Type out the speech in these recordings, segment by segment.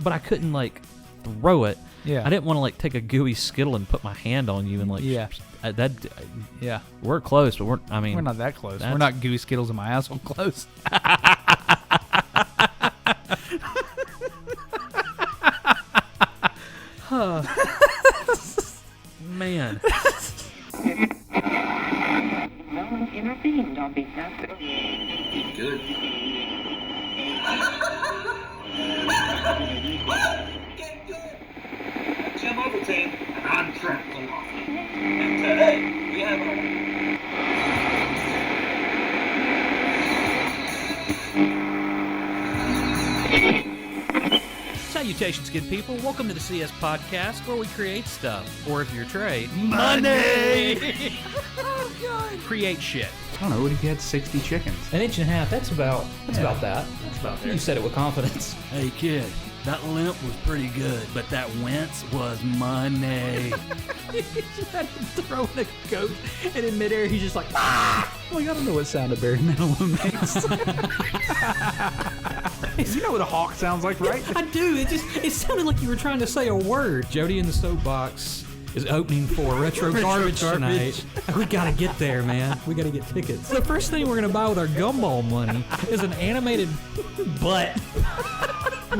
but I couldn't like throw it. Yeah. I didn't want to like take a gooey Skittle and put my hand on you and like Yeah. Yeah, we're close, but we're not that close. We're not gooey Skittles in my asshole close. Man. No one intervened on behalf of Good. Jim Overton, I'm Trey. And today, we have Salutations, good people. Welcome to the CS Podcast, where we create stuff. Or if you're Trey, Money! Oh, God. Create shit. I don't know, what if you had 60 chickens? An inch and a half, that's about that. That's about there. You said it with confidence. Hey, kid, that limp was pretty good, but that wince was money. He's had him throwing a goat, and in midair, he's just like, ah! Like, I don't know what sound a Barry Manilow makes. You know what a hawk sounds like, right? I do. It sounded like you were trying to say a word. Jody in the Soapbox is opening for Retro Garbage tonight. We gotta get there, man. We gotta get tickets. The first thing we're gonna buy with our gumball money is an animated butt.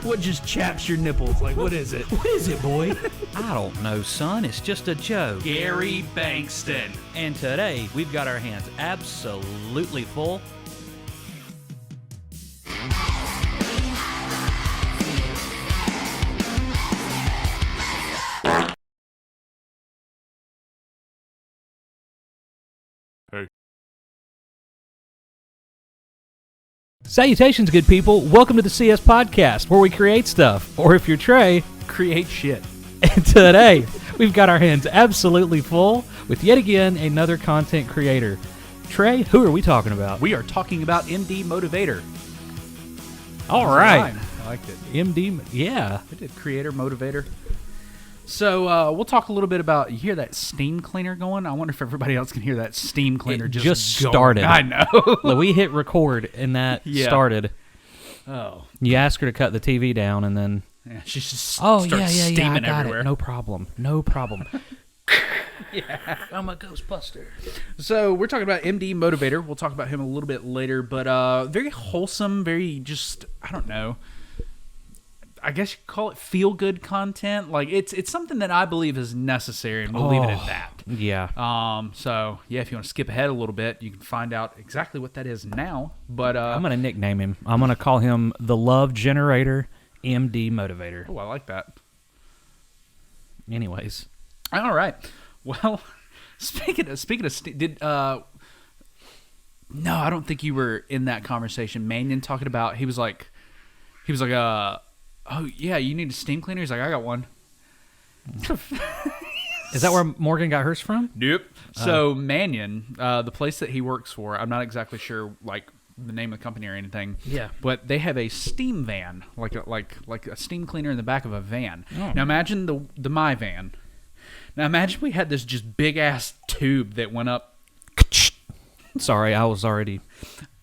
What just chaps your nipples? Like, what is it? What is it, boy? I don't know, son. It's just a joke. Gary Bankston. And today, we've got our hands absolutely full. Salutations, good people. Welcome to the CS Podcast, where we create stuff. Or if you're Trey, Create shit. and today, we've got our hands absolutely full with yet again another content creator. Trey, who are we talking about? We are talking about MD Motivator. All right. I liked it. MD, yeah. I did creator motivator. So we'll talk a little bit about, you hear that steam cleaner going? I wonder if everybody else can hear that steam cleaner It just going. started. I know. Like, we hit record and that Yeah. started. Oh. You ask her to cut the TV down and then... Yeah, she just Oh, starts yeah, I steaming got everywhere. it. No problem. Yeah. I'm a Ghostbuster. So we're talking about MD Motivator. We'll talk about him a little bit later, but very wholesome, very just, I don't know, I guess you could call it feel-good content. Like, it's something that I believe is necessary, and we'll leave it at that. Yeah. So, yeah, if you want to skip ahead a little bit, you can find out exactly what that is now. But I'm going to nickname him. I'm going to call him the Love Generator MD Motivator. Oh, I like that. Anyways. All right. Well, speaking of, no, I don't think you were in that conversation. Mannion talking about, he was like, oh yeah, you need a steam cleaner? He's like, I got one. Is that where Morgan got hers from? Nope. So Mannion, the place that he works for, I'm not exactly sure like the name of the company or anything. Yeah. But they have a steam van, like a steam cleaner in the back of a van. Oh. Now imagine the my van. Now imagine we had this just big ass tube that went up. Sorry, I was already...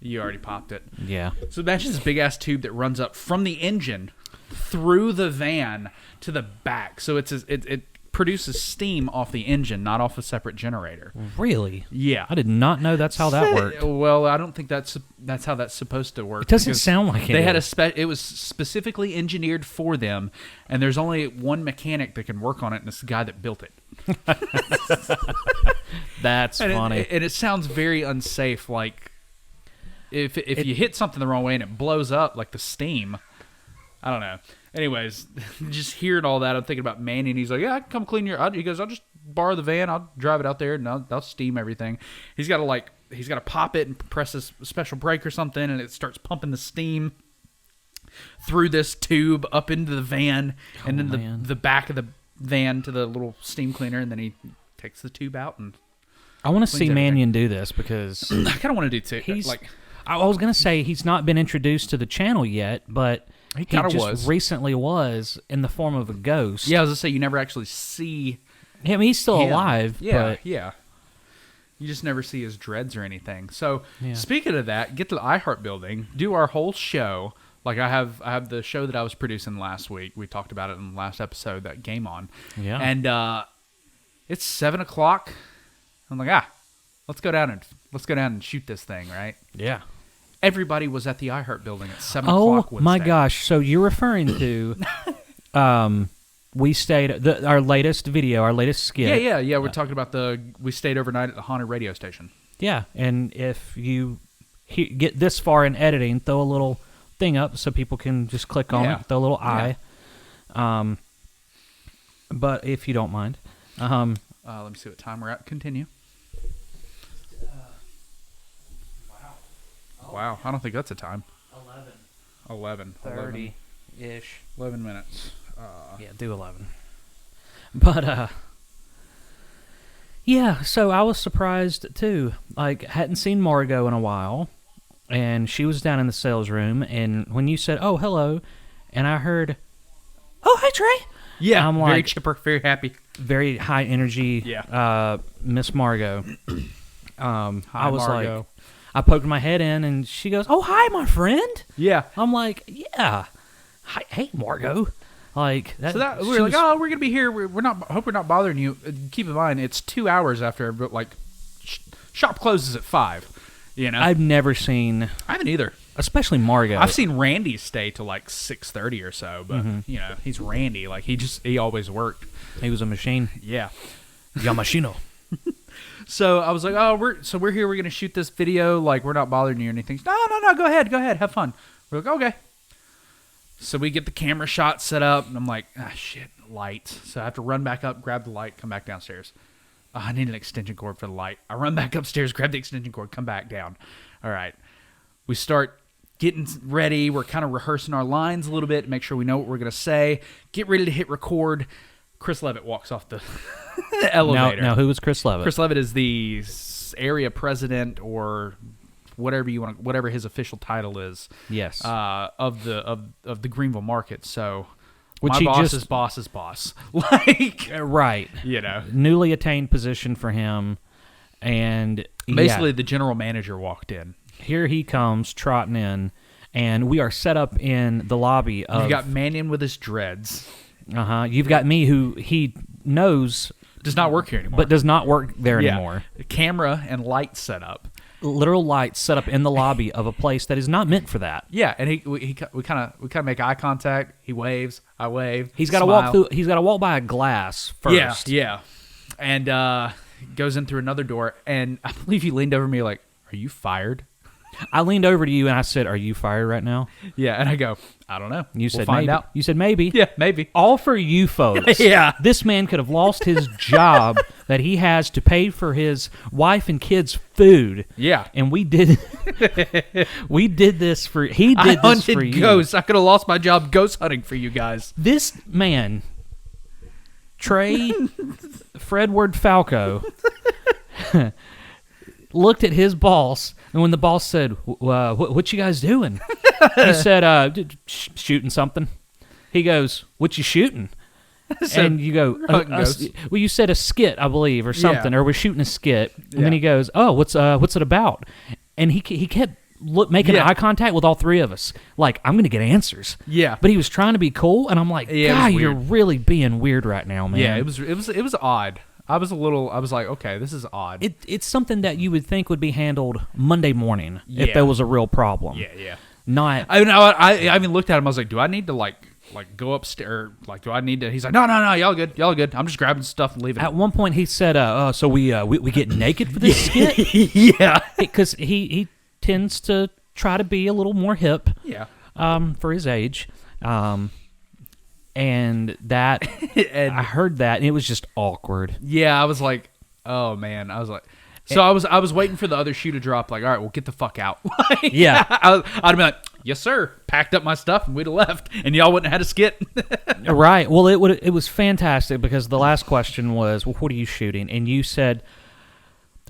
You already popped it. Yeah. So imagine this big ass tube that runs up from the engine through the van to the back. So it produces steam off the engine, not off a separate generator. Really? Yeah. I did not know that's how that worked. Well, I don't think that's how that's supposed to work. It doesn't because sound like it. They had it was specifically engineered for them, and there's only one mechanic that can work on it, and it's the guy that built it. That's funny. And it sounds very unsafe. Like if you hit something the wrong way and it blows up, like the steam. I don't know. Anyways, just hearing all that, I'm thinking about Manny, and he's like, "Yeah, I can come clean your." He goes, "I'll just borrow the van. I'll drive it out there, and I'll steam everything." He's got to pop it and press this special brake or something, and it starts pumping the steam through this tube up into the van, and then the back of the van to the little steam cleaner, and then he takes the tube out. And I want to see Mannion do this because I kind of want to do too. I was going to say he's not been introduced to the channel yet, but he just recently was in the form of a ghost. Yeah, I was going to say, you never actually see him. He's still alive. Yeah, but yeah. You just never see his dreads or anything. So, speaking of that, get to the iHeart building, do our whole show Like I have the show that I was producing last week. We talked about it in the last episode, that Game On. Yeah. And it's 7:00. I'm like, let's go down and shoot this thing, right? Yeah. Everybody was at the iHeart building at 7:00 Oh Wednesday. my gosh! So you're referring to, we stayed our latest video, our latest skit. Yeah. We're talking about we stayed overnight at the haunted radio station. Yeah, and if you get this far in editing, throw a little thing up so people can just click on it, throw a little eye. But if you don't mind, let me see what time we're at. Continue. Wow, I don't think that's a time. 11. 30-ish. 11 minutes. Yeah, do 11. But, yeah, so I was surprised, too. Like, hadn't seen Margot in a while, and she was down in the sales room, and when you said, oh, hello, and I heard, oh, hey, Trey. Yeah, I'm very like, chipper, very happy. Very high energy, Miss Margot. I was Margot. like, I poked my head in, and she goes, oh, hi, my friend. Yeah. I'm like, yeah. Hi, hey, Margot. Like that. So that we were like, oh, we're gonna be here. We're not. Hope we're not bothering you. Keep in mind, it's 2 hours after. But like, shop closes at 5. You know. I've never seen. I haven't either. Especially Margot. I've seen Randy stay till like 6:30 or so. But you know, he's Randy. Like he always worked. He was a machine. Yeah. Yamashino. So I was like, oh, we're here. We're gonna shoot this video. Like, we're not bothering you or anything. No. Go ahead. Have fun. We're like, okay. So we get the camera shot set up, and I'm like, shit, lights. So I have to run back up, grab the light, come back downstairs. I need an extension cord for the light. I run back upstairs, grab the extension cord, come back down. All right. We start getting ready. We're kind of rehearsing our lines a little bit to make sure we know what we're going to say. Get ready to hit record. Chris Levitt walks off the elevator. Now, who was Chris Levitt? Chris Levitt is the area president or whatever his official title is. Yes. Of the Greenville market. So Which my he boss just- is boss's boss. Like, right. you know. Newly attained position for him, and Basically, the general manager walked in. here he comes trotting in, and we are set up in the lobby of. You got Mannion with his dreads. You've got me, who he knows Does not work here anymore. but does not work there anymore. Camera and light set up. Literal lights set up in the lobby of a place that is not meant for that. Yeah, and we kind of make eye contact. He waves, I wave. He's got to walk through. He's got to walk by a glass first. Yeah, and goes in through another door. And I believe he leaned over me like, "Are you fired?" I leaned over to you and I said, "Are you fired right now?" Yeah, and I go, "I don't know." You We'll said find maybe. out. You said maybe. Yeah, maybe. All for you folks. Yeah. This man could have lost his job that he has to pay for his wife and kids' food. Yeah. And we did this for he I did this for hunted you. ghosts. I could have lost my job ghost hunting for you guys. This man, Trey Fredward Falco, looked at his boss, and when the boss said, what you guys doing? He said, shooting something. He goes, what you shooting? And you go, hunting ghosts. well, you said a skit, I believe, or something, or we're shooting a skit. And then he goes, oh, what's it about? And he kept making eye contact with all three of us, like, I'm going to get answers. Yeah. But he was trying to be cool, and I'm like, Yeah, it was God, weird. you're really being weird right now, man. Yeah, it was odd. I was like, okay, this is odd. It's something that you would think would be handled Monday morning if Yeah. there was a real problem. yeah. Not I even looked at him. I was like, do I need to like go upstairs? Like, do I need to? He's like, no, y'all good. I'm just grabbing stuff and leaving. at one point he said, so we get naked for this skit? Yeah, Because he tends to try to be a little more hip. yeah. For his age. And that And I heard that and it was just awkward. yeah, I was like, oh man. I was like, so I was waiting for the other shoe to drop. Like, all right, well, get the fuck out. Like, Yeah. I'd have been like, yes, sir. Packed up my stuff and we'd have left, and y'all wouldn't have had a skit. Right. Well, it was fantastic because the last question was, well, what are you shooting? And you said,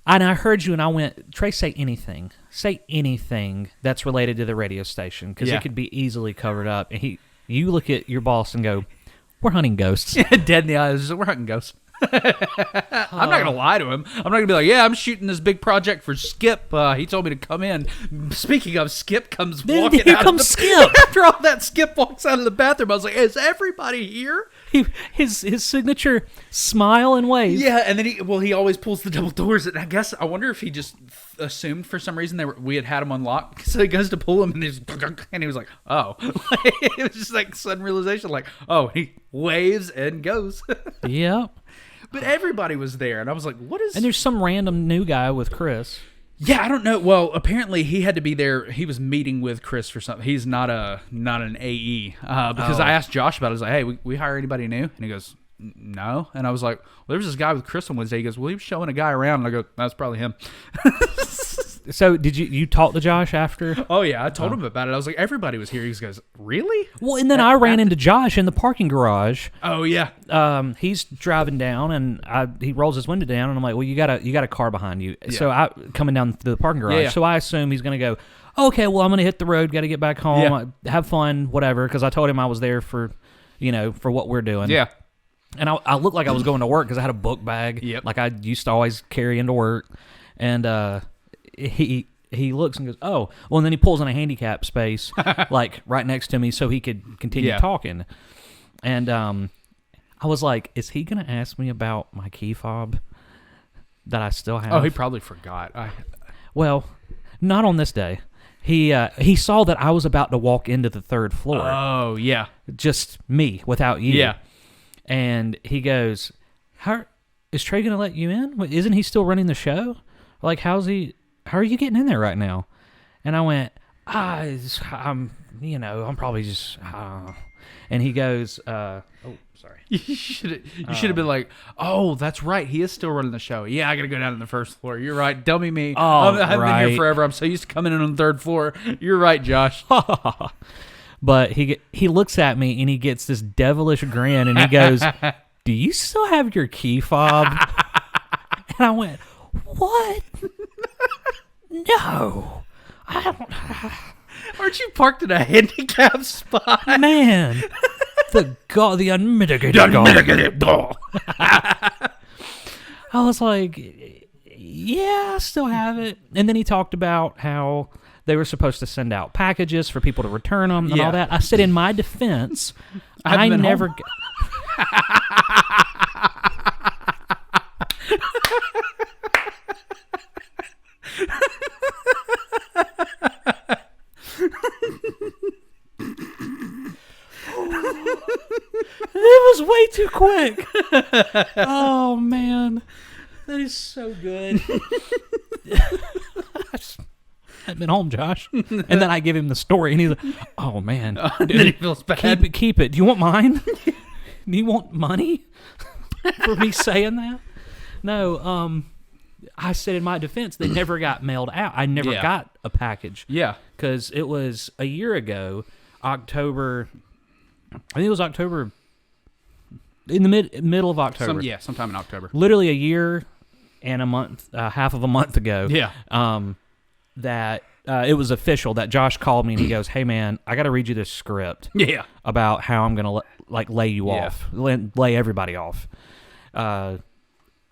and I heard you and I went, Trey, say anything. Say anything that's related to the radio station because Yeah. it could be easily covered up. And you look at your boss and go, we're hunting ghosts. Dead in the eyes. We're hunting ghosts. I'm not gonna lie to him. I'm not gonna be like, yeah, I'm shooting this big project for Skip. He told me to come in. Speaking of, Skip comes walking Here out. comes Skip. After all that, Skip walks out of the bathroom. I was like, is everybody here? His signature smile and wave. Yeah, and then he always pulls the double doors. And I wonder if he just assumed for some reason we had him unlocked. So he goes to pull them, and he was like, oh. It was just like sudden realization, like, oh, he waves and goes. Yep. But everybody was there, and I was like, what is... And there's some random new guy with Chris. Yeah, I don't know. Well, apparently he had to be there. He was meeting with Chris for something. He's not an AE. Because I asked Josh about it. I was like, hey, we hire anybody new? And he goes, no. And I was like, well, there was this guy with Chris on Wednesday. He goes, well, he was showing a guy around. And I go, that's probably him. So did you talk to Josh after? Oh, yeah. I told him about it. I was like, everybody was here. He goes, really? Well, and then I ran into Josh in the parking garage. Oh, yeah. He's driving down, and he rolls his window down, and I'm like, well, you got a car behind you. Yeah. So I coming down the parking garage. Yeah. So I assume he's going to go, okay, well, I'm going to hit the road, got to get back home, have fun, whatever, because I told him I was there for what we're doing. Yeah. And I looked like I was going to work because I had a book bag, like I used to always carry into work. And he looks and goes, oh. Well, and then he pulls in a handicap space, like right next to me so he could continue talking. And I was like, is he going to ask me about my key fob that I still have? Oh, he probably forgot. Well, not on this day. He saw that I was about to walk into the third floor. Oh, yeah. Just me, without you. Yeah. And he goes, is Trey going to let you in? Isn't he still running the show? Like, how are you getting in there right now? And I went, I'm probably just, And he goes, oh, sorry. You should have been like, oh, that's right. He is still running the show. Yeah, I got to go down to the first floor. You're right. Dummy me. Oh, I've been here forever. I'm so used to coming in on the third floor. You're right, Josh. But he looks at me and he gets this devilish grin and he goes, do you still have your key fob? And I went, what? No. I don't. Aren't you parked in a handicap spot? Man. The unmitigated gall. I was like, yeah, I still have it. And then he talked about how they were supposed to send out packages for people to return them and all that. I said, in my defense, I never... It was way too quick. Oh, man. That is so good. I've been home, Josh. And then I give him the story, and he's like, oh, man. Dude, then he feels bad. Keep it. Do you want mine? Do you want money for me saying that? No, I said in my defense, they never got mailed out. I never got a package. Yeah. Because it was a year ago, October... I think it was October, in the middle of October. Sometime in October. Literally a year and a month, half of a month ago. Yeah. That it was official that Josh called me and he goes, hey, man, I got to read you this script. Yeah. About how I'm going to lay you off, lay everybody off. I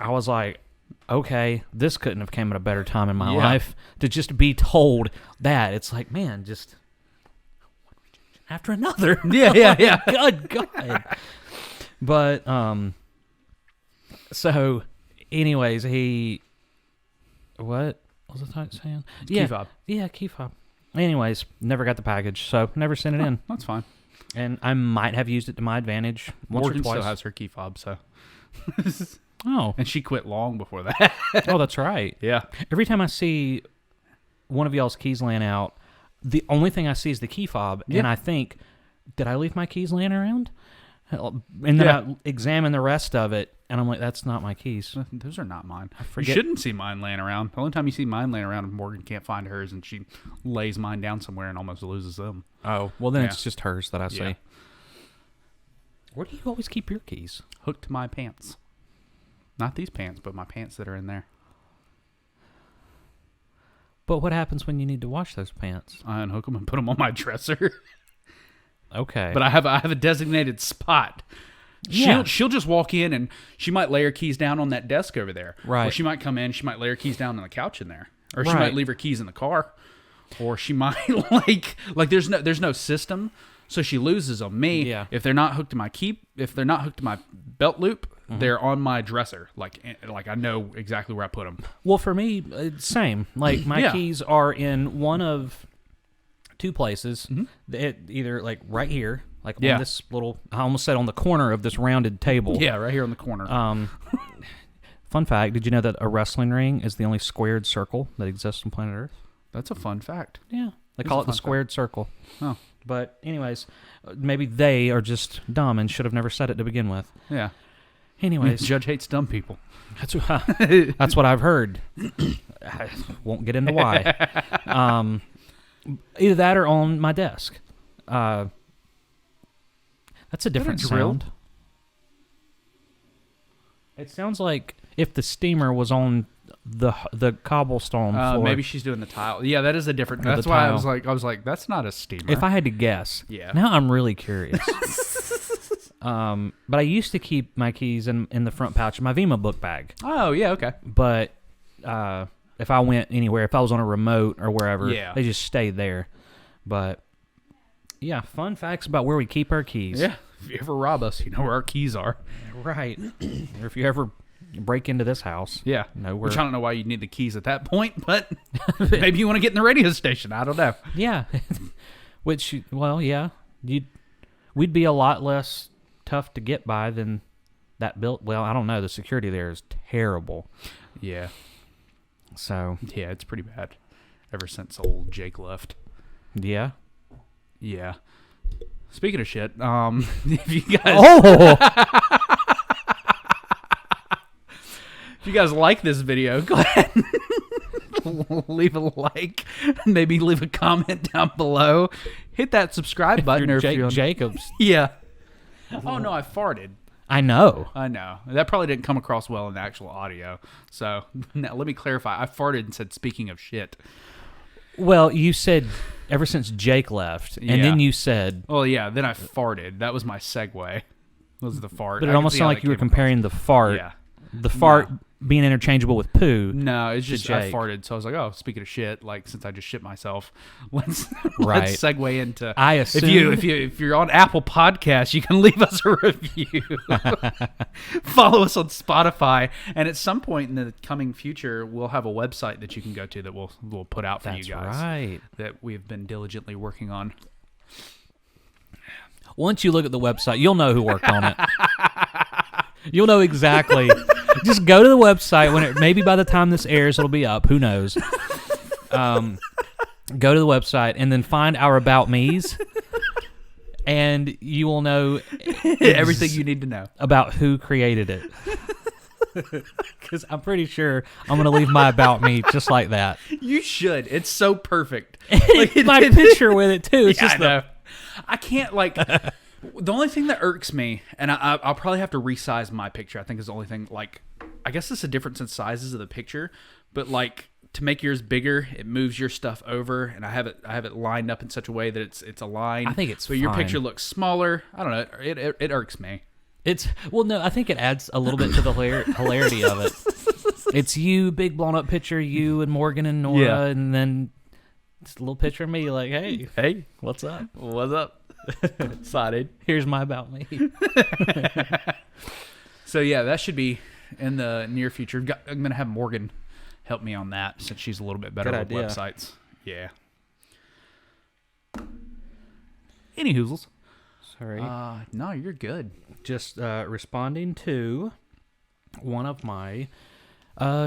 was like, okay, this couldn't have came at a better time in my life to just be told that. It's like, man, just... after another. Yeah. Good God. But, so, anyways, what was I saying? Key fob. Yeah, key fob. Anyways, never got the package, so never sent it in. That's fine. And I might have used it to my advantage once Morgan or twice. still has her key fob, so. Oh. And she quit long before that. Oh, that's right. Yeah. Every time I see one of y'all's keys laying out, the only thing I see is the key fob, and I think, did I leave my keys laying around? And then I examine the rest of it, and I'm like, that's not my keys. Those are not mine. I forget. You shouldn't see mine laying around. The only time you see mine laying around is Morgan can't find hers, and she lays mine down somewhere and almost loses them. Oh, well, then it's just hers that I see. Yeah. Where do you always keep your keys? Hooked to my pants. Not these pants, but my pants that are in there. But what happens when you need to wash those pants? I unhook them and put them on my dresser. Okay. But I have a designated spot Yeah. She'll just walk in and she might lay her keys down on that desk over there. Right. Or she might come in, she might lay her keys down on the couch in there. Or she Right. might leave her keys in the car. Or she might like there's no system, so she loses them. Yeah. If they're not hooked to my belt loop, they're on my dresser. Like I know exactly where I put them. Well, for me, same. Like my Yeah. keys are in one of two places. Either like right here, like Yeah. on this little. I almost said on the corner of this rounded table. Yeah, right here on the corner. Fun fact: did you know that a wrestling ring is the only squared circle that exists on planet Earth? That's a fun fact. Yeah, they It's call a it the fun squared circle. Oh, But anyways, maybe they are just dumb and should have never said it to begin with. yeah. Anyways, Judge hates dumb people. that's what I've heard. I won't get into why. Either that or on my desk. That's a different drill? sound. It sounds like if the steamer was on the cobblestone floor. Maybe she's doing the tile. Yeah, that is a different. Or the That's why tile. I was like, that's not a steamer. If I had to guess. Yeah. Now I'm really curious. But I used to keep my keys in the front pouch of my Vima book bag. Oh yeah, okay. But if I went anywhere, if I was on a remote or wherever, Yeah. they just stayed there. But yeah, fun facts about where we keep our keys. Yeah. If you ever rob us, you know where our keys are. Right. Or if you ever break into this house. Yeah. No, Which I don't know why you need the keys at that point, but maybe you want to get in the radio station. I don't know. Yeah. Which, well, yeah. We'd be a lot less tough to get by than that built. Well, I don't know. The security there is terrible. Yeah. So, Yeah, it's pretty bad. Ever since old Jake left. yeah. Yeah. Speaking of shit, if you guys Oh! if you guys like this video, go ahead and leave a like, maybe leave a comment down below. Hit that subscribe button. You're or if Jake you're on- Jacobs. Yeah. Oh no, I farted. I know. I know. That probably didn't come across well in the actual audio. So now let me clarify. I farted and said, speaking of shit. Well, you said ever since Jake left, and Yeah. then you said, Well, yeah, then I farted. That was my segue. Was the fart. but I it can almost see sounded how like that you were came comparing the fart, across. the fart being interchangeable with poo. No, it's to just I Jake. farted, so I was like, "Oh, speaking of shit, like since I just shit myself, let's Right. let's segue into." I if assumed- you're on Apple Podcasts, you can leave us a review. Follow us on Spotify, and at some point in the coming future, we'll have a website that you can go to that we'll put out for That's you guys right. that we've been diligently working on. Once you look at the website, you'll know who worked on it. You'll know exactly. Just go to the website maybe by the time this airs, it'll be up. Who knows? Go to the website and then find our About Me's, and you will know Everything you need to know. about who created it. Because I'm pretty sure I'm going to leave my About Me just like that. You should. It's so perfect. My picture with it, too. It's Yeah, just I know. I can't like. The only thing that irks me, and I'll probably have to resize my picture. I think is the only thing. Like, I guess it's a difference in sizes of the picture, but like to make yours bigger, it moves your stuff over, and I have it lined up in such a way that it's aligned. I think it's but your fine. picture looks smaller. I don't know. It irks me. No, I think it adds a little bit to the hilarity of it. It's you, big blown up picture, you and Morgan and Nora, Yeah. and then just a little picture of me, like, hey, what's up? What's up? Excited. Here's my About Me. So yeah, that should be in the near future. I'm gonna have Morgan help me on that since she's a little bit better Good with idea. websites. Yeah. Any hoozles? Sorry. No, you're good. Just responding to one of my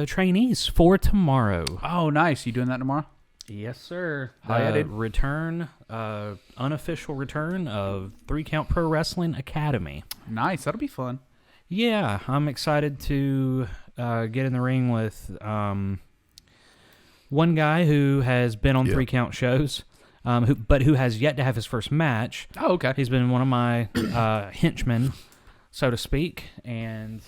trainees for tomorrow. Oh, nice. You doing that tomorrow? Yes, sir. Highlighted. Unofficial return of 3 Count Pro Wrestling Academy. Nice. That'll be fun. Yeah, I'm excited to get in the ring with one guy who has been on 3 Count shows, but who has yet to have his first match. Oh, okay. He's been one of my henchmen, so to speak, and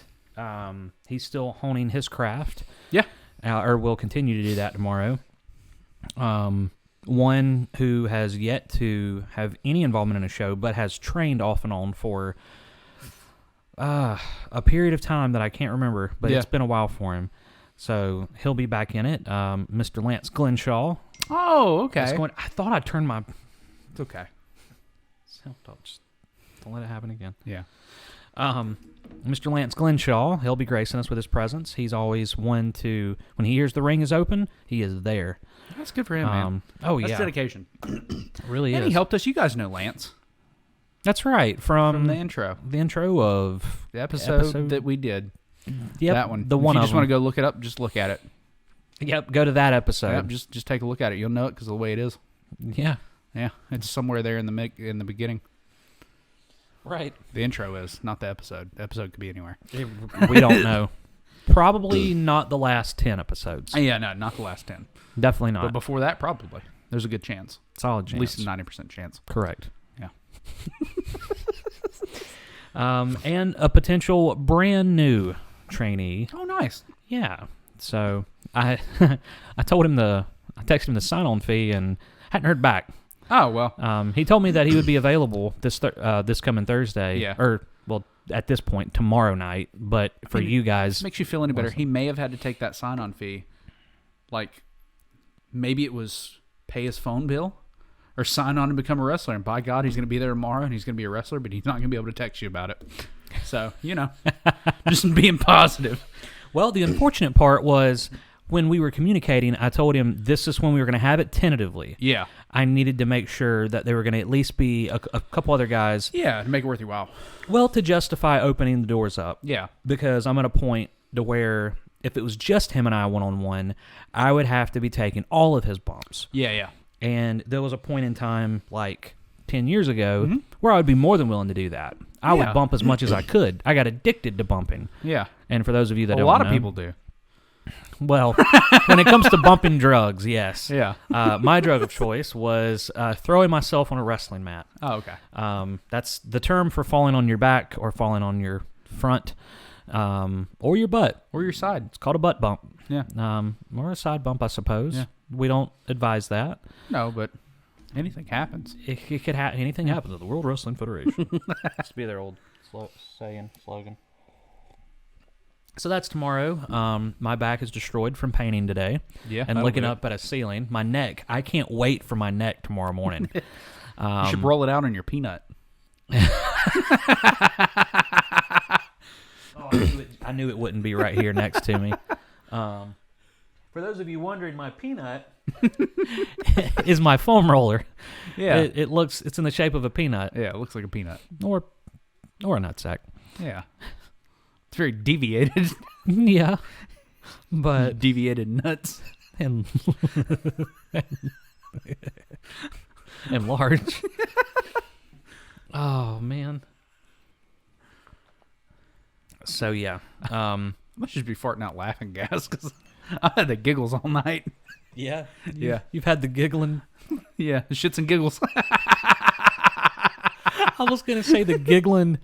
he's still honing his craft. Yeah. Or will continue to do that tomorrow. One who has yet to have any involvement in a show, but has trained off and on for a period of time that I can't remember, but it's been a while for him. So he'll be back in it. Mr. Lance Glenshaw. Oh, okay. I thought I turned my... It's okay. Just don't let it happen again. Yeah. Mr. Lance Glenshaw, he'll be gracing us with his presence. He's always one to... When he hears the ring is open, he is there. That's good for him, man. Oh, That's yeah. dedication. It really And is. he helped us. You guys know Lance. That's right. From the intro. The intro of... The episode that we did. Yep, That one. The one If you of just want to them. go look it up, just look at it. Yep, go to that episode. Yep, just take a look at it. You'll know it because of the way it is. Yeah. Yeah, it's somewhere there in the beginning. Right. The intro is, not the episode. The episode could be anywhere. We don't know. Probably not the last 10 episodes. Yeah, no, not the last 10. Definitely not. But before that, probably. There's a good chance. Solid chance. At least a 90% chance. Correct. Yeah. And a potential brand new trainee. Oh, nice. Yeah. So I told him I texted him the sign-on fee and hadn't heard back. Oh, well. He told me that he would be available this coming Thursday. Yeah. Or, well, at this point, tomorrow night. But for you guys... Makes you feel any better. He may have had to take that sign-on fee. Like, maybe it was pay his phone bill or sign on and become a wrestler. And by God, he's going to be there tomorrow and he's going to be a wrestler, but he's not going to be able to text you about it. So, just being positive. Well, the unfortunate part was when we were communicating, I told him this is when we were going to have it tentatively. Yeah. I needed to make sure that there were going to at least be a couple other guys. Yeah, to make it worth your while. Well, to justify opening the doors up. Yeah. Because I'm at a point to where if it was just him and I one-on-one, I would have to be taking all of his bumps. Yeah, yeah. And there was a point in time, like 10 years ago, where I would be more than willing to do that. I would bump as much as I could. I got addicted to bumping. Yeah. And for those of you that don't know. A lot of know, people do. Well, when it comes to bumping drugs, yes. Yeah. My drug of choice was throwing myself on a wrestling mat. Oh, okay. That's the term for falling on your back or falling on your front or your butt. Or your side. It's called a butt bump. Yeah. Or a side bump, I suppose. Yeah. We don't advise that. No, but anything happens. It could anything happens at the World Wrestling Federation. Used to be their old slogan. So that's tomorrow. My back is destroyed from painting today. Yeah. And looking up at a ceiling. My neck. I can't wait for my neck tomorrow morning. You should roll it out on your peanut. I knew it wouldn't be right here next to me. For those of you wondering, my peanut is my foam roller. Yeah. It's in the shape of a peanut. Yeah, it looks like a peanut. Or a nutsack. Yeah. It's very deviated. Yeah. But Deviated nuts. and large. Oh man. So yeah. I must just be farting out laughing gas because I had the giggles all night. Yeah. Yeah. You've had the giggling. Yeah, the shits and giggles. I was gonna say the giggling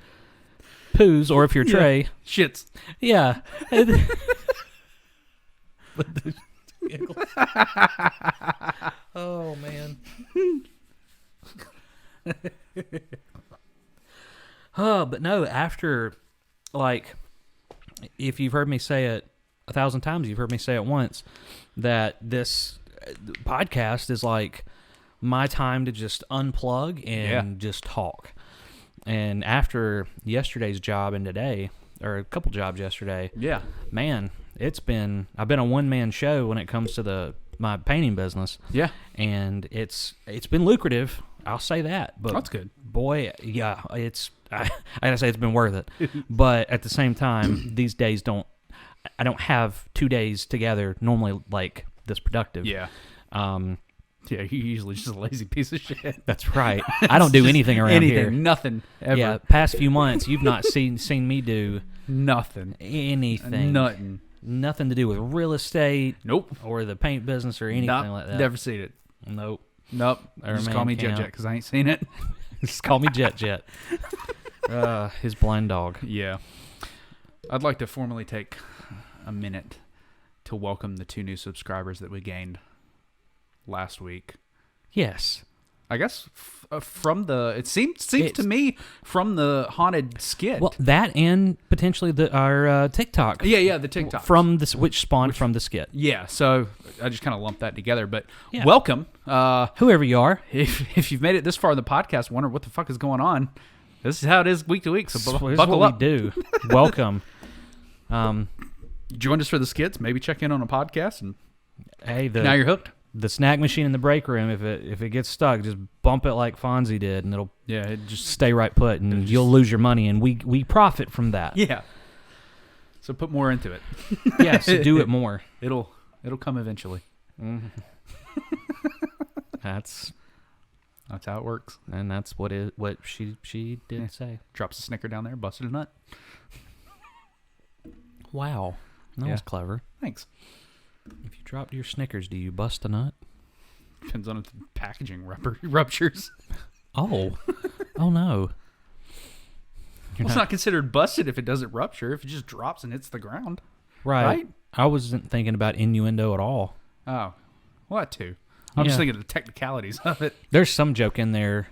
poos, or if you're Trey. Shits. Yeah. But the giggles. Oh man. Oh, but no, after, like, if you've heard me say it 1,000 times, you've heard me say it once, that this podcast is like my time to just unplug and just talk. And after yesterday's job and today, or a couple jobs yesterday, man, I've been a one-man show when it comes to my painting business. Yeah. And it's been lucrative. I'll say that. But that's good. Boy, yeah, I gotta say it's been worth it. But at the same time, these days I don't have 2 days together normally like this productive. Yeah. Yeah, you're usually just a lazy piece of shit. That's right. I don't do anything around here. Nothing. Ever. Yeah, past few months, you've not seen me do nothing. Anything. Nothing. Nothing to do with real estate. Nope. Or the paint business or anything like that. Never seen it. Nope. Just call me Jet because I ain't seen it. Just call me Jet. His blind dog. Yeah. I'd like to formally take a minute to welcome the 2 new subscribers that we gained last week. Yes. I guess from the it seems to me from the haunted skit. Well, that and potentially our TikTok. Yeah, the TikTok from this, which spawned from the skit. Yeah, so I just kind of lumped that together. But Yeah. welcome, Whoever you are, if you've made it this far in the podcast, wonder what the fuck is going on. This is how it is week to week. So this is buckle what up. we do. Welcome. Join us for the skits. Maybe check in on a podcast, and Hey, now you're hooked. the snack machine in the break room. If it gets stuck, just bump it like Fonzie did, and it'll Yeah, it just stay right put, and you'll lose your money, and we profit from that. yeah. So put more into it. Yes, do it more. It'll come eventually. That's how it works. what she did say. Drops a Snicker down there, busted a nut. Wow, that was clever. Thanks. If you dropped your Snickers, do you bust a nut? Depends on if the packaging ruptures. Oh, oh no. Well, it's not considered busted if it doesn't rupture. If it just drops and hits the ground. Right? I wasn't thinking about innuendo at all. Oh, well, that too. I'm just Yeah. thinking of the technicalities of it. There's some joke in there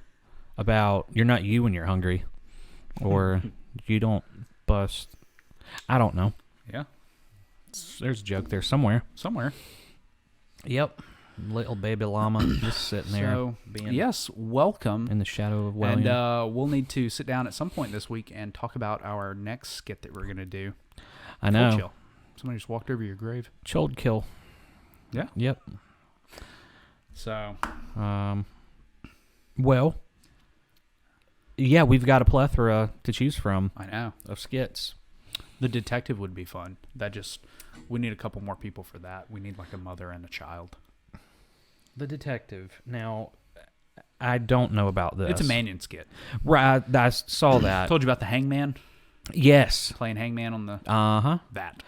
about you're not you when you're hungry, or you don't bust. I don't know. Yeah, There's a joke there somewhere. somewhere. Yep. Little baby llama just sitting there. So, being yes, welcome. in the shadow of Wellion. And we'll need to sit down at some point this week and talk about our next skit that we're going to do. I know. Cold chill. Somebody just walked over your grave. Chilled kill. Yeah. Yep. So, Well, yeah, we've got a plethora to choose from I know. of skits. The detective would be fun. We need a couple more people for that. We need like a mother and a child. The detective. Now, I don't know about this. It's a Mannion skit. Right, I saw that. Told you about the hangman, Yes. playing hangman on the Uh-huh. that.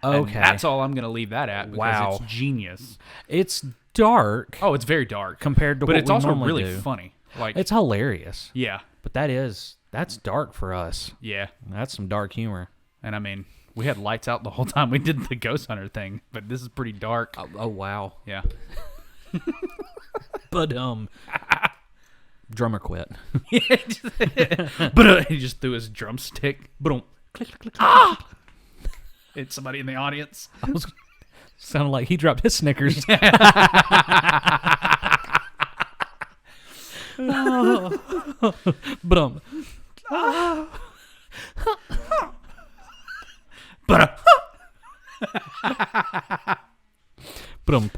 And Okay. that's all I'm going to leave that at because Wow. it's genius. It's dark Oh, it's very dark compared to but what it's we also normally really do. funny. Like It's hilarious. yeah. But that's dark for us. Yeah. That's some dark humor. And I mean, we had lights out the whole time we did the Ghost Hunter thing, but this is pretty dark. Oh wow. Yeah. But drummer quit. But he just threw his drumstick. Boom. Click, click, click, click. Hit somebody in the audience. Sounded like he dropped his Snickers. But But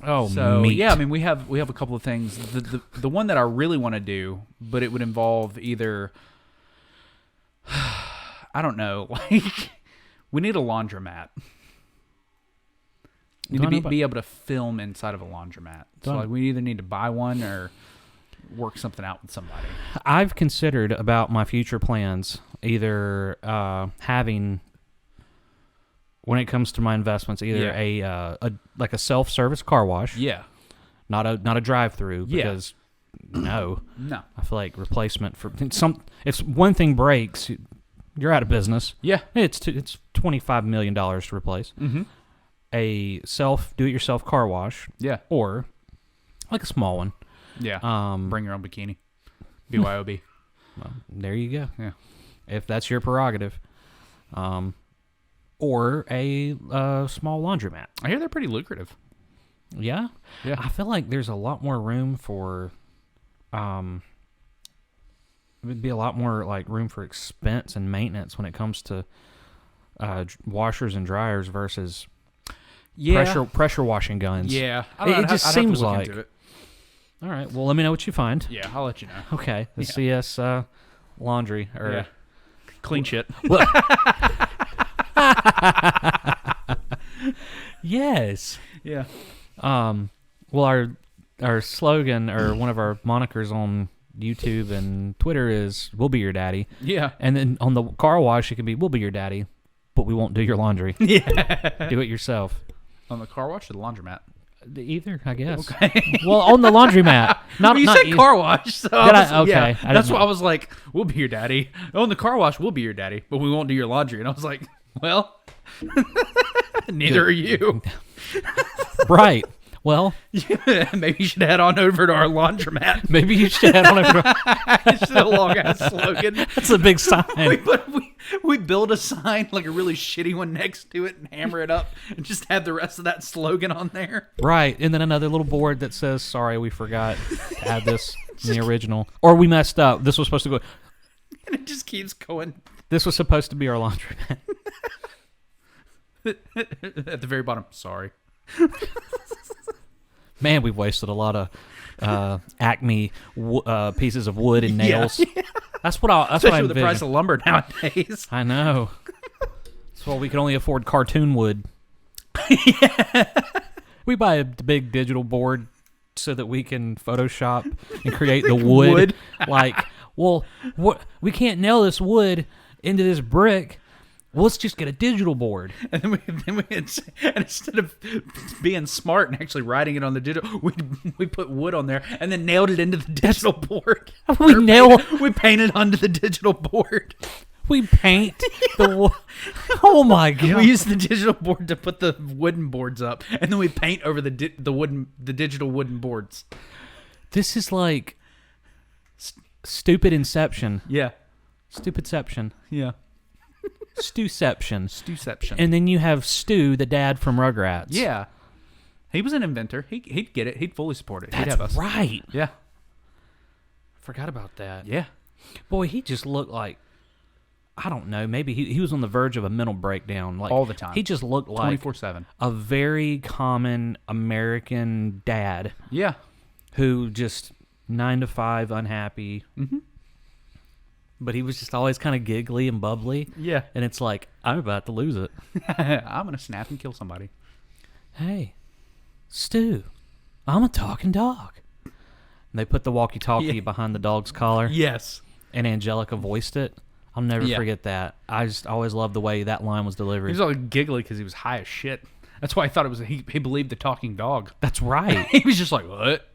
Oh, so meat. yeah, I mean we have a couple of things. The one that I really want to do, but it would involve either I don't know, like we need a laundromat. Need to be able to film inside of a laundromat. So like we either need to buy one or work something out with somebody. I've considered about my future plans either having, when it comes to my investments, either a like a self-service car wash. Yeah. Not a drive-through because no. I feel like replacement for if one thing breaks, you're out of business. Yeah. It's $25 million to replace. Mm-hmm. A do-it-yourself car wash. Yeah. Or like a small one. Yeah. Bring your own bikini. BYOB. Well, there you go. Yeah. If that's your prerogative. Or a small laundromat. I hear they're pretty lucrative. Yeah? Yeah. I feel like there's a lot more room for it would be a lot more like room for expense and maintenance when it comes to washers and dryers versus pressure washing guns. Yeah. It just seems like into it. All right. Well, let me know what you find. Yeah, I'll let you know. Okay. The CS laundry or clean shit. Yes. Yeah. Well, our slogan or one of our monikers on YouTube and Twitter is "We'll be your daddy." Yeah. And then on the car wash, it can be "We'll be your daddy, but we won't do your laundry." Yeah. Do it yourself. On the car wash or the laundromat? Either, I guess. Okay. Well, on the laundromat. Not, well, you not said car wash. So Okay. Yeah, I that's didn't why know. I was like, we'll be your daddy. Oh, in the car wash, we'll be your daddy, but we won't do your laundry. And I was like, well, neither are you. Right. Well, Maybe you should head on over to our laundromat. maybe you should head on over. It's a long ass slogan. That's a big sign. We build a sign, like a really shitty one next to it, and hammer it up, and just have the rest of that slogan on there. Right, and then another little board that says, "Sorry, we forgot to add this in the original," or "We messed up. This was supposed to go." And it just keeps going. This was supposed to be our laundromat. At the very bottom, sorry. Man, we've wasted a lot of Acme pieces of wood and nails. Yeah. That's what I. That's Especially what I with the price envision. of lumber nowadays. I know. That's why we can only afford cartoon wood. We buy a big digital board so that we can Photoshop and create the wood. Like, well, we can't nail this wood into this brick. Well, let's just get a digital board. And then instead of being smart and actually writing it on the digital, we put wood on there and then nailed it into the digital board. We painted onto the digital board. We paint the wood. Oh my god! We use the digital board to put the wooden boards up, and then we paint over the digital wooden boards. This is like Stupidception. Yeah, Stupidception. yeah. Stuception. And And then you have Stu, the dad from Rugrats. yeah, he was an inventor. He'd get it. He'd fully support it. He'd have That's us. right. Yeah, Forgot about that. yeah. Boy, he just looked like, I don't know, maybe he was on the verge of a mental breakdown. Like All the time. He just looked like 24/7. a very common American dad Yeah. who just 9 to 5 unhappy. Mm-hmm. But he was just always kind of giggly and bubbly. Yeah. And it's like, I'm about to lose it. I'm gonna snap and kill somebody. Hey, Stu, I'm a talking dog. And they put the walkie-talkie behind the dog's collar. Yes. And Angelica voiced it. I'll never Yeah. forget that. I just always loved the way that line was delivered. He was all giggly because he was high as shit. That's why I thought it was he believed the talking dog. That's right. He was just like, what?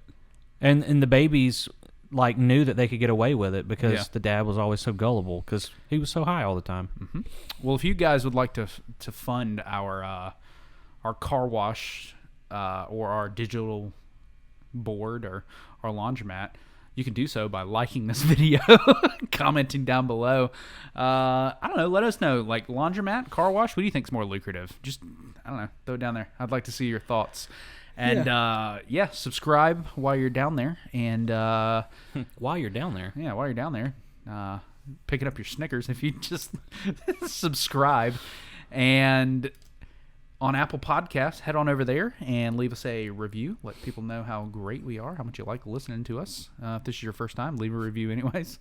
and the babies like knew that they could get away with it because Yeah. the dad was always so gullible because he was so high all the time. Well, if you guys would like to fund our car wash or our digital board or our laundromat, you can do so by liking this video, commenting down below. I don't know. Let us know. Like laundromat, car wash. What do you think is more lucrative? Just I don't know. Throw it down there. I'd like to see your thoughts. And yeah, subscribe while you're down there. And While you're down there. yeah, while you're down there, picking up your Snickers if you just subscribe. And on Apple Podcasts, head on over there and leave us a review. Let people know how great we are, how much you like listening to us. If this is your first time, leave a review anyways.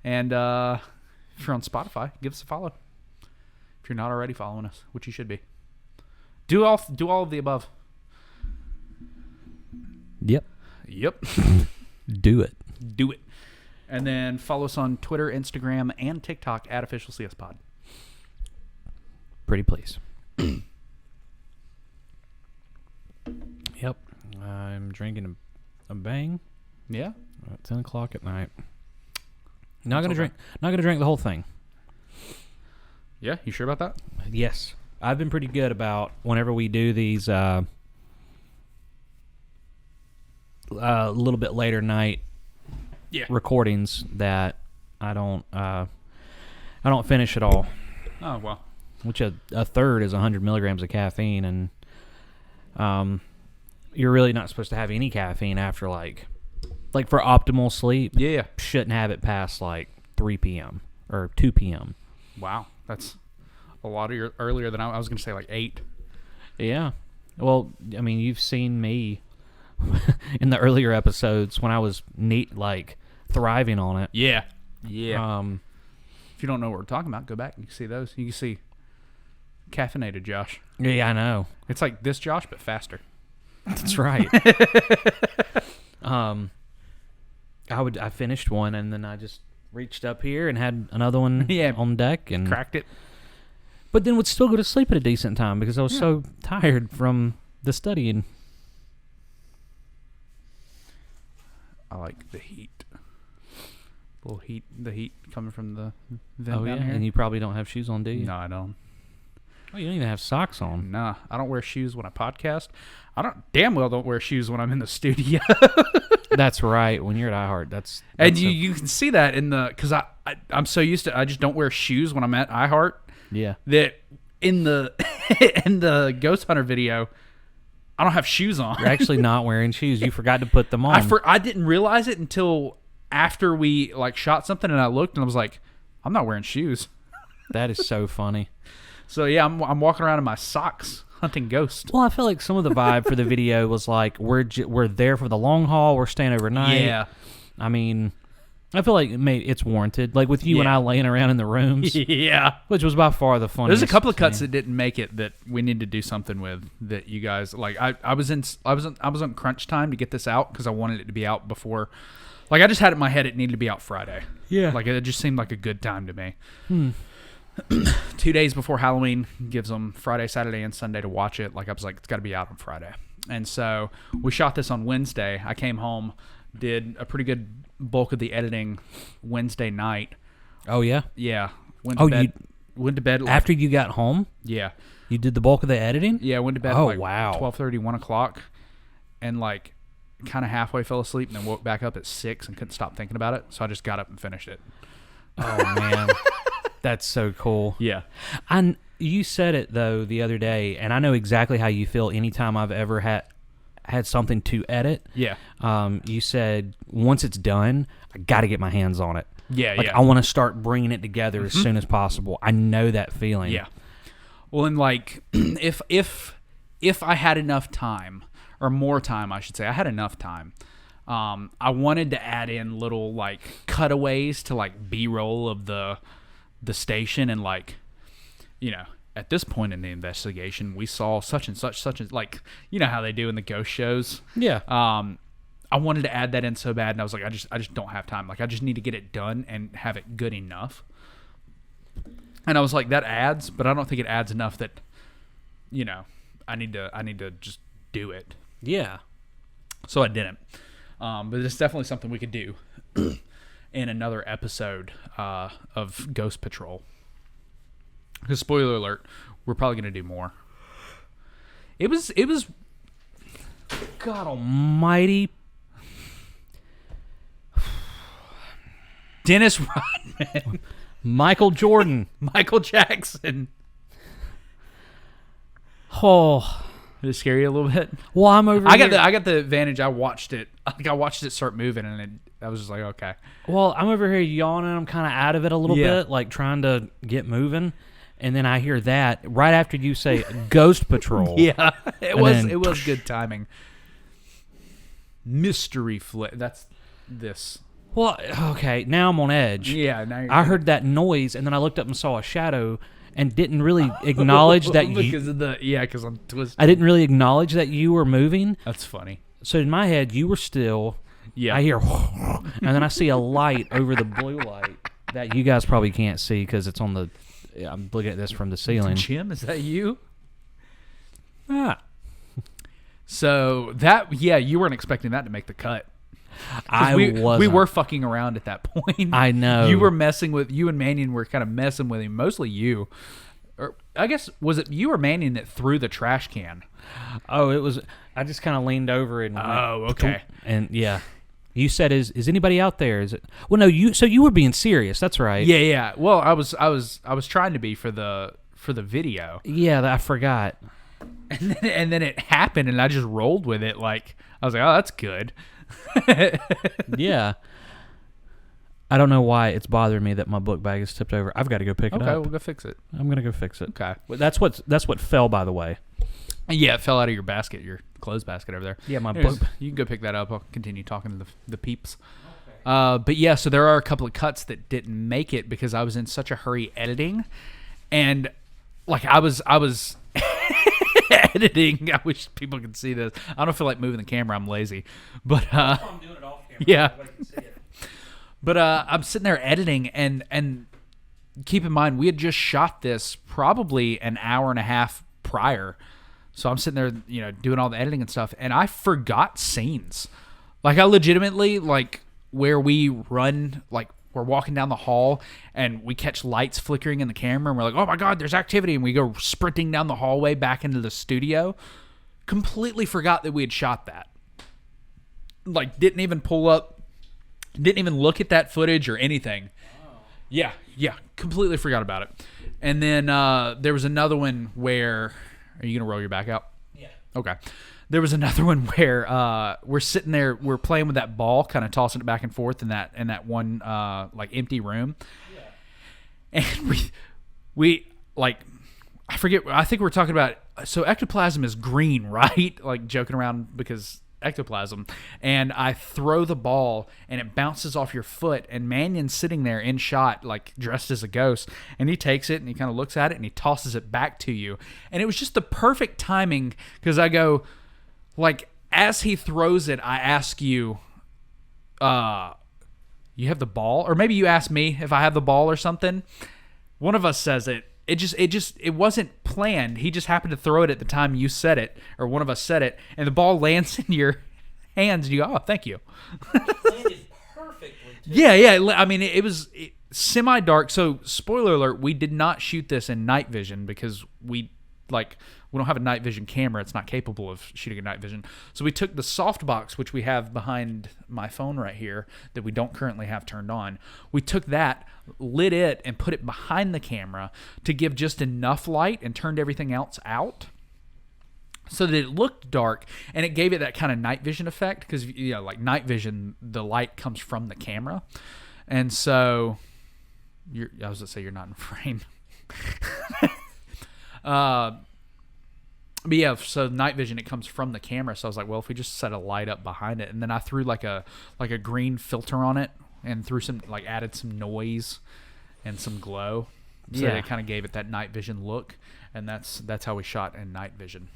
And if you're on Spotify, give us a follow. If you're not already following us, which you should be. Do all of the above. Yep. Yep. Do it. Do it. And then follow us on Twitter, Instagram, and TikTok at OfficialCSPod. Pretty please. Yep. I'm drinking a bang Yeah? at 10 o'clock at night. Not gonna drink the whole thing. Yeah? You sure about that? Yes. I've been pretty good about whenever we do these a little bit later night recordings that I don't finish at all. Oh, well. Which a third is 100 milligrams of caffeine, and you're really not supposed to have any caffeine after like for optimal sleep. Yeah. Shouldn't have it past like 3 p.m. or 2 p.m. Wow. That's a lot earlier than I was going to say like 8. Yeah. Well, I mean, you've seen me in the earlier episodes when I was thriving on it. Yeah. Yeah. If you don't know what we're talking about, go back and you can see those. You can see caffeinated Josh. Yeah, I know. It's like this Josh, but faster. That's right. I finished one and then I just reached up here and had another one on deck and cracked it. But then would still go to sleep at a decent time because I was so tired from the studying. I like the heat. The heat coming from the vent Oh yeah, down here. and you probably don't have shoes on, do you? No, I don't. Oh, you don't even have socks on. Nah, I don't wear shoes when I podcast. I don't wear shoes when I'm in the studio. That's right. When you're at iHeart, that's and you can see that in the because I'm so used to I just don't wear shoes when I'm at iHeart. Yeah. That in the in the Ghost Hunter video, I don't have shoes on. You're actually not wearing shoes. You forgot to put them on. I didn't realize it until after we like shot something, and I looked and I was like, I'm not wearing shoes. That is so funny. So yeah, I'm walking around in my socks hunting ghosts. Well, I feel like some of the vibe for the video was like we're there for the long haul. We're staying overnight. Yeah. I mean, I feel like it's warranted. Like with you and I laying around in the rooms. Yeah. Which was by far the funniest. There's a couple of cuts that didn't make it that we need to do something with that you guys like. I was on crunch time to get this out because I wanted it to be out before. Like I just had it in my head it needed to be out Friday. Yeah. Like it just seemed like a good time to me. 2 days before Halloween gives them Friday, Saturday, and Sunday to watch it. Like I was like, it's got to be out on Friday. And so we shot this on Wednesday. I came home, did a pretty good bulk of the editing Wednesday night. Oh yeah. Yeah. Went to bed like, after you got home. Yeah. You did the bulk of the editing. Yeah. Went to bed. Oh at like wow. 12:30, 1 o'clock, and like kind of halfway fell asleep, and then woke back up at 6 and couldn't stop thinking about it. So I just got up and finished it. Oh man. That's so cool. Yeah. You said it, though, the other day, and I know exactly how you feel anytime I've ever had something to edit. Yeah. You said, once it's done, I got to get my hands on it. Yeah, like, yeah. I want to start bringing it together as soon as possible. I know that feeling. Yeah. Well, and, like, if I had enough time, or more time, I should say, I had enough time, I wanted to add in little, like, cutaways to, like, B-roll of the station and like, you know, at this point in the investigation, we saw such and such, like, you know how they do in the ghost shows. Yeah. I wanted to add that in so bad, and I was like, I just don't have time. Like, I just need to get it done and have it good enough. And I was like, that adds, but I don't think it adds enough that, you know, I need to just do it. Yeah. So I didn't. But it's definitely something we could do in another episode of Ghost Patrol. Because spoiler alert, we're probably going to do more. It was God almighty. Dennis Rodman, Michael Jordan, Michael Jackson. Oh, Did it scare you a little bit? well, I'm over. I got the advantage. I watched it. I watched it start moving, and I was just like, okay. Well, I'm over here yawning. I'm kind of out of it a little bit, like trying to get moving. And then I hear that right after you say Ghost Patrol. Yeah, it And was good timing. Mystery flick. That's this. Well, okay, now I'm on edge. Yeah, now I heard that noise, and then I looked up and saw a shadow, and didn't really acknowledge that you. Because of because I'm twisted. I didn't really acknowledge that you were moving. That's funny. So in my head, you were still. Yeah. I hear, and then I see a light over the blue light that you guys probably can't see because it's on the. Yeah, I'm looking at this from the ceiling. Jim, is that you? Ah. So you weren't expecting that to make the cut. We were fucking around at that point. I know. You and Mannion were kind of messing with him, mostly you. Or I guess, was it you or Mannion that threw the trash can? Oh, it was. I just kind of leaned over and. Oh, okay. And yeah, you said, "Is anybody out there?" Is it? Well, no. So you were being serious. That's right. Yeah. Well, I was trying to be for the video. Yeah, I forgot. And then it happened, and I just rolled with it. Like I was like, "Oh, that's good." Yeah. I don't know why it's bothering me that my book bag is tipped over. I've got to go pick it up. Okay, we'll go fix it. I'm gonna go fix it. Okay. But that's what fell, by the way. Yeah, it fell out of your basket, your clothes basket over there. Yeah, my Anyways, book. You can go pick that up. I'll continue talking to the peeps. But yeah, so there are a couple of cuts that didn't make it because I was in such a hurry editing, and like I was editing. I wish people could see this. I don't feel like moving the camera. I'm lazy, but I'm doing it off camera. yeah. Nobody can see it. But I'm sitting there editing, and keep in mind we had just shot this probably an hour and a half prior. So I'm sitting there, doing all the editing and stuff, and I forgot scenes. Like I legitimately, like where we run, like we're walking down the hall and we catch lights flickering in the camera and we're like, oh my God, there's activity. And we go sprinting down the hallway back into the studio. Completely forgot that we had shot that. Like, didn't even pull up, didn't even look at that footage or anything. Yeah, completely forgot about it. And then there was another one where, are you going to roll your back out? Yeah. Okay. There was another one where we're sitting there, we're playing with that ball, kind of tossing it back and forth in that one like empty room. Yeah. And we like, I forget, I think we're talking about, so ectoplasm is green, right? Like joking around because ectoplasm. And I throw the ball and it bounces off your foot, and Mannion's sitting there in shot, like dressed as a ghost, and he takes it and he kind of looks at it and he tosses it back to you. And it was just the perfect timing because I go, like, as he throws it, I ask you, you have the ball? Or maybe you ask me if I have the ball or something. One of us says it. It wasn't planned. He just happened to throw it at the time you said it, or one of us said it, and the ball lands in your hands, and you go, oh, thank you. It landed perfectly, too. Yeah. I mean, it was semi-dark. So, spoiler alert, we did not shoot this in night vision because we don't have a night vision camera. It's not capable of shooting in night vision. So we took the softbox, which we have behind my phone right here that we don't currently have turned on. We took that, lit it, and put it behind the camera to give just enough light and turned everything else out so that it looked dark, and it gave it that kind of night vision effect because, you know, like night vision, the light comes from the camera. And so I was going to say you're not in frame. But yeah, so night vision, it comes from the camera. So I was like, well, if we just set a light up behind it, and then I threw like a green filter on it and threw some, like, added some noise and some glow. So it kind of gave it that night vision look, and that's how we shot in night vision.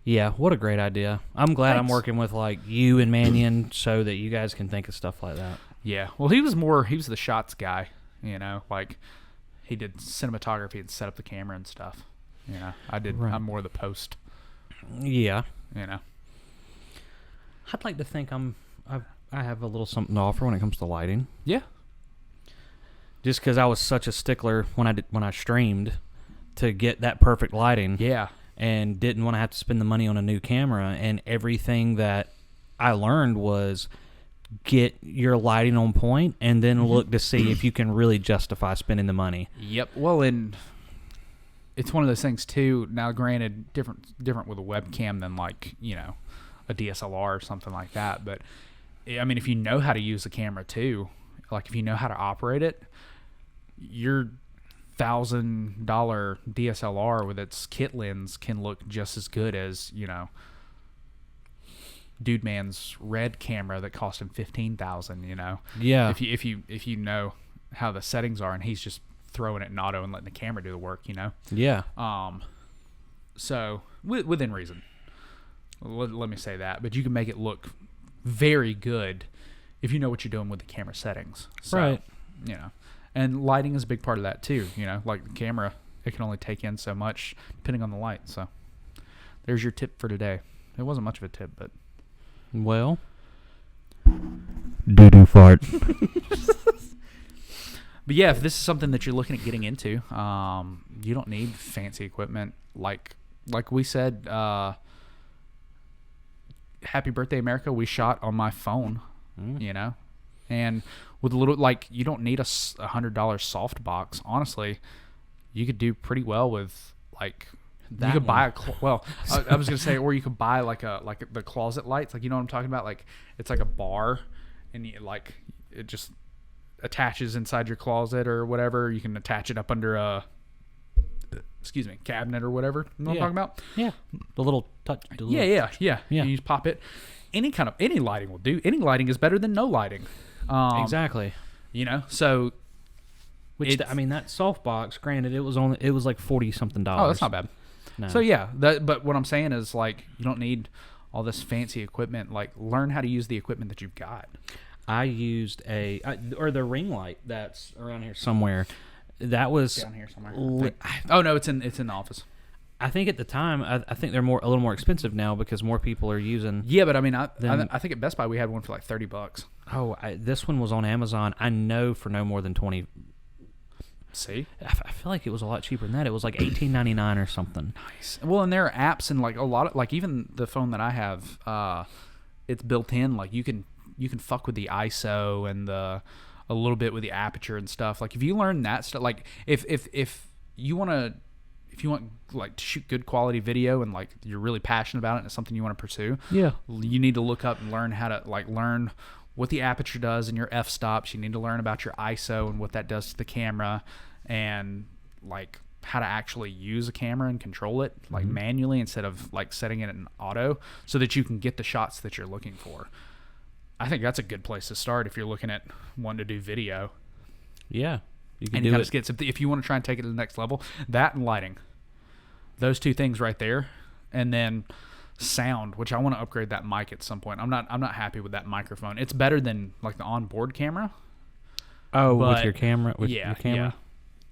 Yeah, what a great idea. I'm glad Thanks. I'm working with like you and Mannion so that you guys can think of stuff like that. Yeah. Well, he was the shots guy, you know, like he did cinematography and set up the camera and stuff. You know, Right. I'm more the post, Yeah. you know. I'd like to think I have a little something to offer when it comes to lighting. Yeah. Just because I was such a stickler when I streamed to get that perfect lighting. Yeah. And didn't want to have to spend the money on a new camera. And everything that I learned was get your lighting on point and then look to see if you can really justify spending the money. Yep. Well, and it's one of those things too. Now, granted, different with a webcam than, like, you know, a DSLR or something like that. But I mean, if you know how to use the camera too, like if you know how to operate it, your $1,000 DSLR with its kit lens can look just as good as, you know, Dude Man's Red camera that cost him $15,000. You know, Yeah. if you know how the settings are, and he's just throwing it in auto and letting the camera do the work. You know. Yeah. So within reason. Let me say that, but you can make it look very good if you know what you're doing with the camera settings. So, Right. You know, and lighting is a big part of that too. You know, like the camera, it can only take in so much depending on the light. So there's your tip for today. It wasn't much of a tip, but Well. Doo-doo fart. But yeah, if this is something that you're looking at getting into, you don't need fancy equipment. Like we said, Happy Birthday America, we shot on my phone, you know, and with a little, like, you don't need a $100 softbox. Honestly, you could do pretty well with, like, you could buy I was gonna say, or you could buy like the closet lights, like, you know what I'm talking about, like it's like a bar, and you, like, it just attaches inside your closet or whatever. You can attach it up under a cabinet or whatever. You know what I'm talking about? Yeah. The little touch. Yeah. Yeah. You just pop it. Any lighting will do. Any lighting is better than no lighting. Exactly. You know, so Which I mean, that softbox, granted, it was like $40-something. Oh, that's not bad. No. So yeah, but what I'm saying is, like, you don't need all this fancy equipment. Like, learn how to use the equipment that you've got. I used or the ring light that's around here somewhere. That was Down here somewhere. Oh no, it's in the office. I think at the time, I think they're a little more expensive now because more people are using. Yeah, but I mean, I think at Best Buy we had one for like $30. Oh, this one was on Amazon. I know for no more than 20. See? I feel like it was a lot cheaper than that. It was like $18.99 or something. Nice. Well, and there are apps and like a lot of like even the phone that I have, it's built in. Like you can fuck with the ISO and a little bit with the aperture and stuff. Like if you learn that stuff, like if you want like to shoot good quality video and like you're really passionate about it and it's something you want to pursue, Yeah. you need to look up and learn how to like learn what the aperture does and your f-stops. You need to learn about your ISO and what that does to the camera, and like how to actually use a camera and control it like manually instead of like setting it in auto, so that you can get the shots that you're looking for. I think that's a good place to start if you're looking at wanting to do video. Yeah. You can And do kind it. of skits. If you want to try and take it to the next level, that and lighting, those two things right there, and then sound, which I want to upgrade that mic at some point. I'm not happy with that microphone. It's better than like the onboard camera. Oh, with but- your camera? With yeah, your camera?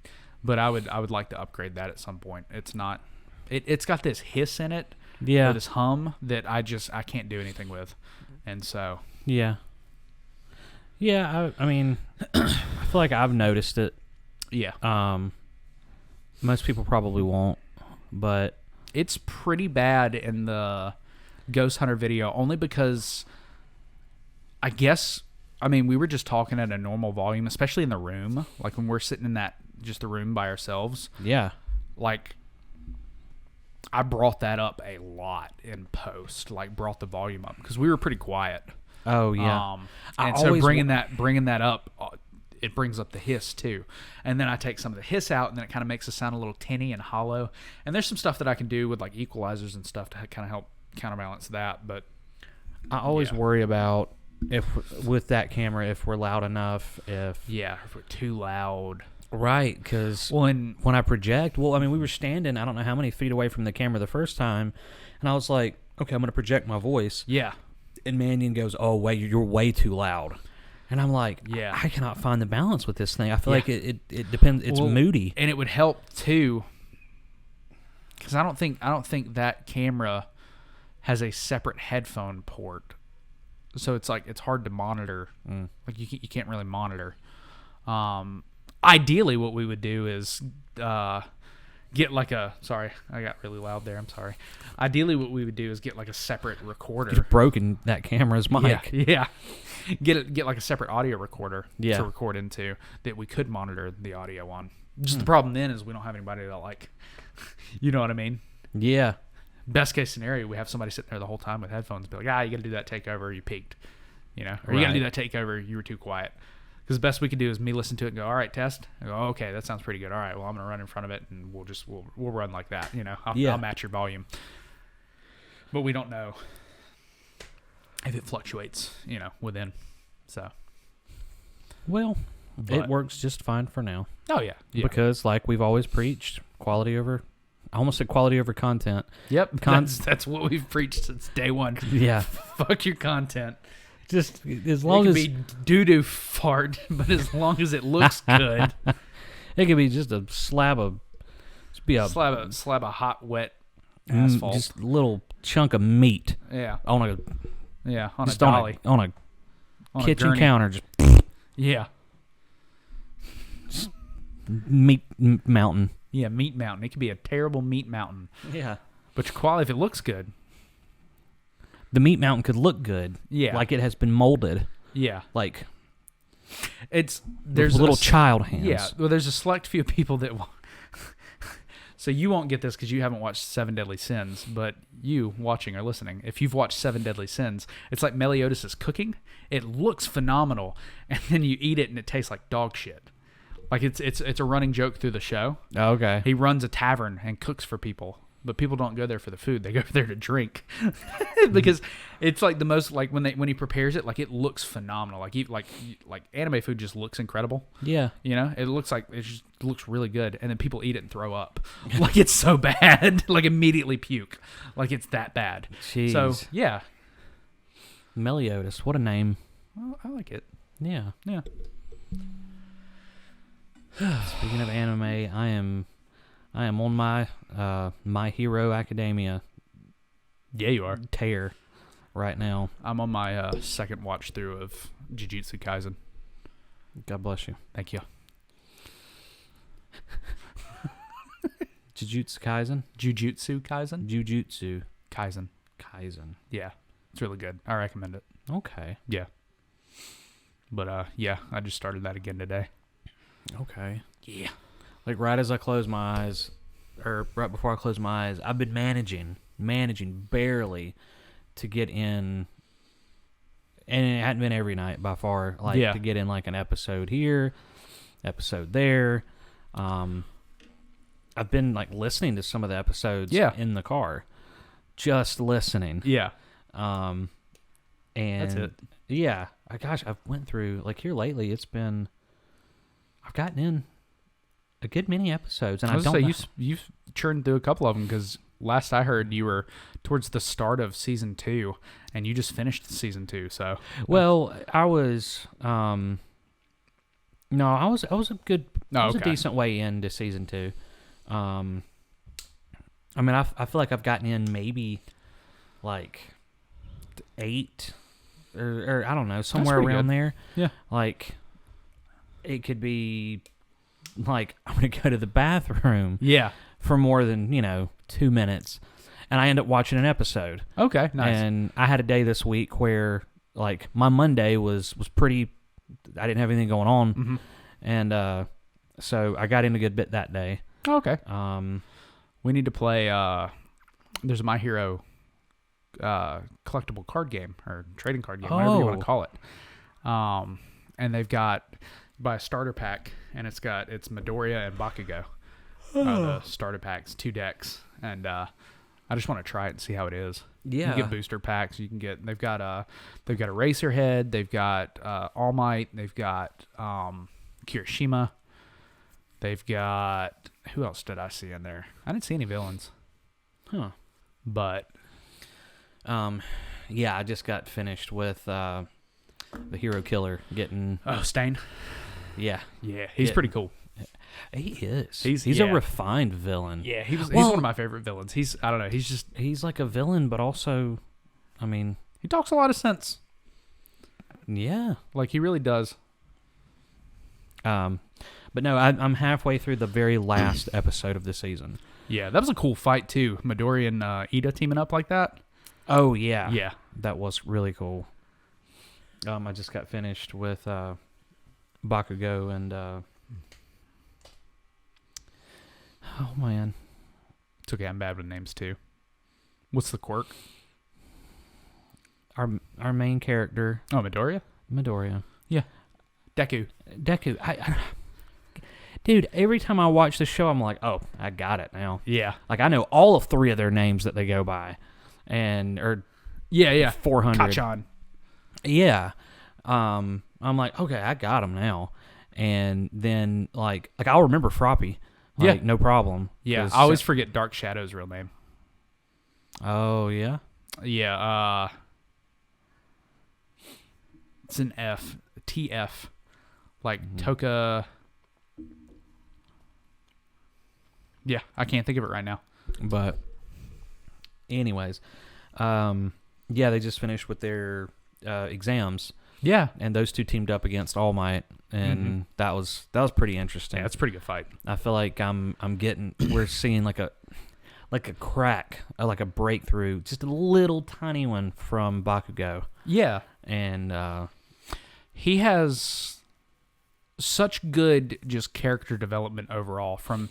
yeah. But I would like to upgrade that at some point. It's not. It's got this hiss in it. Yeah. Or this hum that I can't do anything with, and so. Yeah. Yeah, I mean, I feel like I've noticed it. Yeah. Most people probably won't, but It's pretty bad in the Ghost Hunter video, only because I mean, we were just talking at a normal volume, especially in the room, like when we're sitting in just the room by ourselves. yeah. Like, I brought that up a lot in post, like brought the volume up because we were pretty quiet. Oh, yeah. I And so always bringing that up, it brings up the hiss too. And then I take some of the hiss out, and then it kind of makes it sound a little tinny and hollow. And there's some stuff that I can do with like equalizers and stuff to kind of help counterbalance that. But I always worry about with that camera, if we're loud enough, if we're too loud. right, because Well, when I project, I mean, we were standing, I don't know how many feet away from the camera the first time, and I was like, okay, I'm going to project my voice. yeah. And Mannion goes, oh, wait, you're way too loud. And I'm like, Yeah. I cannot find the balance with this thing. I feel Yeah. like it depends. It's Well, moody. And it would help too, because I don't think that camera has a separate headphone port, so it's like it's hard to monitor. Like you can't really monitor. Ideally, what we would do is get like a. Sorry, I got really loud there. I'm sorry. Ideally, what we would do is get like a separate recorder. You've broken that camera's mic. Yeah. Get like a separate audio recorder Yeah. to record into that we could monitor the audio on. Just the problem then is we don't have anybody to like, you know what I mean? Yeah. Best case scenario, we have somebody sitting there the whole time with headphones, be like, you got to do that takeover, you peaked, you know, or you got to do that takeover, you were too quiet. Because the best we could do is me listen to it and go, all right, test. I go, okay, that sounds pretty good. All right, well, I'm gonna run in front of it and we'll run like that, you know. I'll match your volume, but we don't know if it fluctuates, you know, within. So, Well, it But- works just fine for now. oh yeah. Because, like we've always preached, quality over. I almost said quality over content. Yep, that's what we've preached since day one. Yeah. Fuck your content. Just as long It as could be doo-doo fart, but as long as it looks good. it could be just a slab of, just be a slab of hot, wet asphalt. just a little chunk of meat yeah, on a on just a dolly. on a On a kitchen gurney. counter. Just Yeah. meat mountain. Yeah, meat mountain. It could be a terrible meat mountain. Yeah. But your quality, if it looks good. The meat mountain could look good. Yeah. Like it has been molded. Yeah. Like There's there's little child hands. Yeah. Well, there's a select few people that so you won't get this because you haven't watched Seven Deadly Sins, but you watching or listening, if you've watched Seven Deadly Sins, it's like Meliodas' cooking. It looks phenomenal, and then you eat it and it tastes like dog shit. Like it's a running joke through the show. Oh, okay. He runs a tavern and cooks for people, but people don't go there for the food. They go there to drink because it's like the most like when he prepares it, like it looks phenomenal. Like anime food just looks incredible. Yeah. You know, it just looks really good, and then people eat it and throw up. Like it's so bad, like immediately puke. Like it's that bad. Jeez. So yeah, Meliodas, what a name. well, I like it. Yeah. Yeah. Speaking of anime, I am on my My Hero Academia Yeah, you are. tear right now. I'm on my second watch through of Jujutsu Kaisen. God bless you. Thank you. Jujutsu Kaisen? Jujutsu Kaisen? Jujutsu Kaisen. Kaisen. Yeah. It's really good. I recommend it. Okay. Yeah. But, yeah, I just started that again today. Okay. Yeah. Like right as I close my eyes, or right before I close my eyes, I've been managing barely to get in, and it hadn't been every night by far, like to get in like an episode here, episode there. I've been like listening to some of the episodes in the car, just listening. Yeah. And that's it. Yeah. I've went through, like here lately, I've gotten in a good many episodes, and I don't know. You've churned through a couple of them, because last I heard you were towards the start of season 2, and you just finished season 2. So, well, I was, no, I was a good, I was a decent way into season 2. I mean, I feel like I've gotten in maybe like 8 or I don't know, somewhere around there. Yeah. Like it could be like I'm going to go to the bathroom. Yeah. For more than, 2 minutes, and I end up watching an episode. Okay, nice. And I had a day this week where like my Monday was pretty, I didn't have anything going on. And so I got in a good bit that day. Okay. We need to play. There's a My Hero collectible card game or trading card game, whatever you want to call it. And they've got buy a starter pack, and it's Midoriya and Bakugo. The starter packs, 2 decks, and I just want to try it and see how it is. Yeah. You get booster packs. You can get. They've got Eraserhead. They've got All Might. They've got Kirishima. They've got, who else did I see in there? I didn't see any villains. Huh. But yeah, I just got finished with the Hero Killer getting Stain. Yeah. Yeah, he's pretty cool. He is. He's a refined villain. Yeah, he's one of my favorite villains. I don't know, he's like a villain, but also, I mean, he talks a lot of sense. Yeah. Like he really does. But no, I'm halfway through the very last episode of the season. Yeah, that was a cool fight too. Midori and Ida teaming up like that. Oh yeah, yeah, that was really cool. I just got finished with Bakugo and oh man, it's okay. I'm bad with names too. What's the quirk? Our main character. Oh, Midoriya. Yeah, Deku. Dude, every time I watch the show, I'm like, oh, I got it now. Yeah. Like, I know all of 3 of their names that they go by. Yeah. 400. Kachan. Yeah. I'm like, okay, I got them now. And then, like I'll remember Froppy. Like, no problem. Yeah, I always forget Dark Shadow's real name. Oh, yeah? Yeah, it's an F. TF. Like, Toka... Yeah, I can't think of it right now. But anyways, yeah, they just finished with their exams. Yeah, and those 2 teamed up against All Might, and that was pretty interesting. Yeah, that's a pretty good fight. I feel like we're seeing like a crack, like a breakthrough, just a little tiny one from Bakugo. Yeah, and he has such good just character development overall from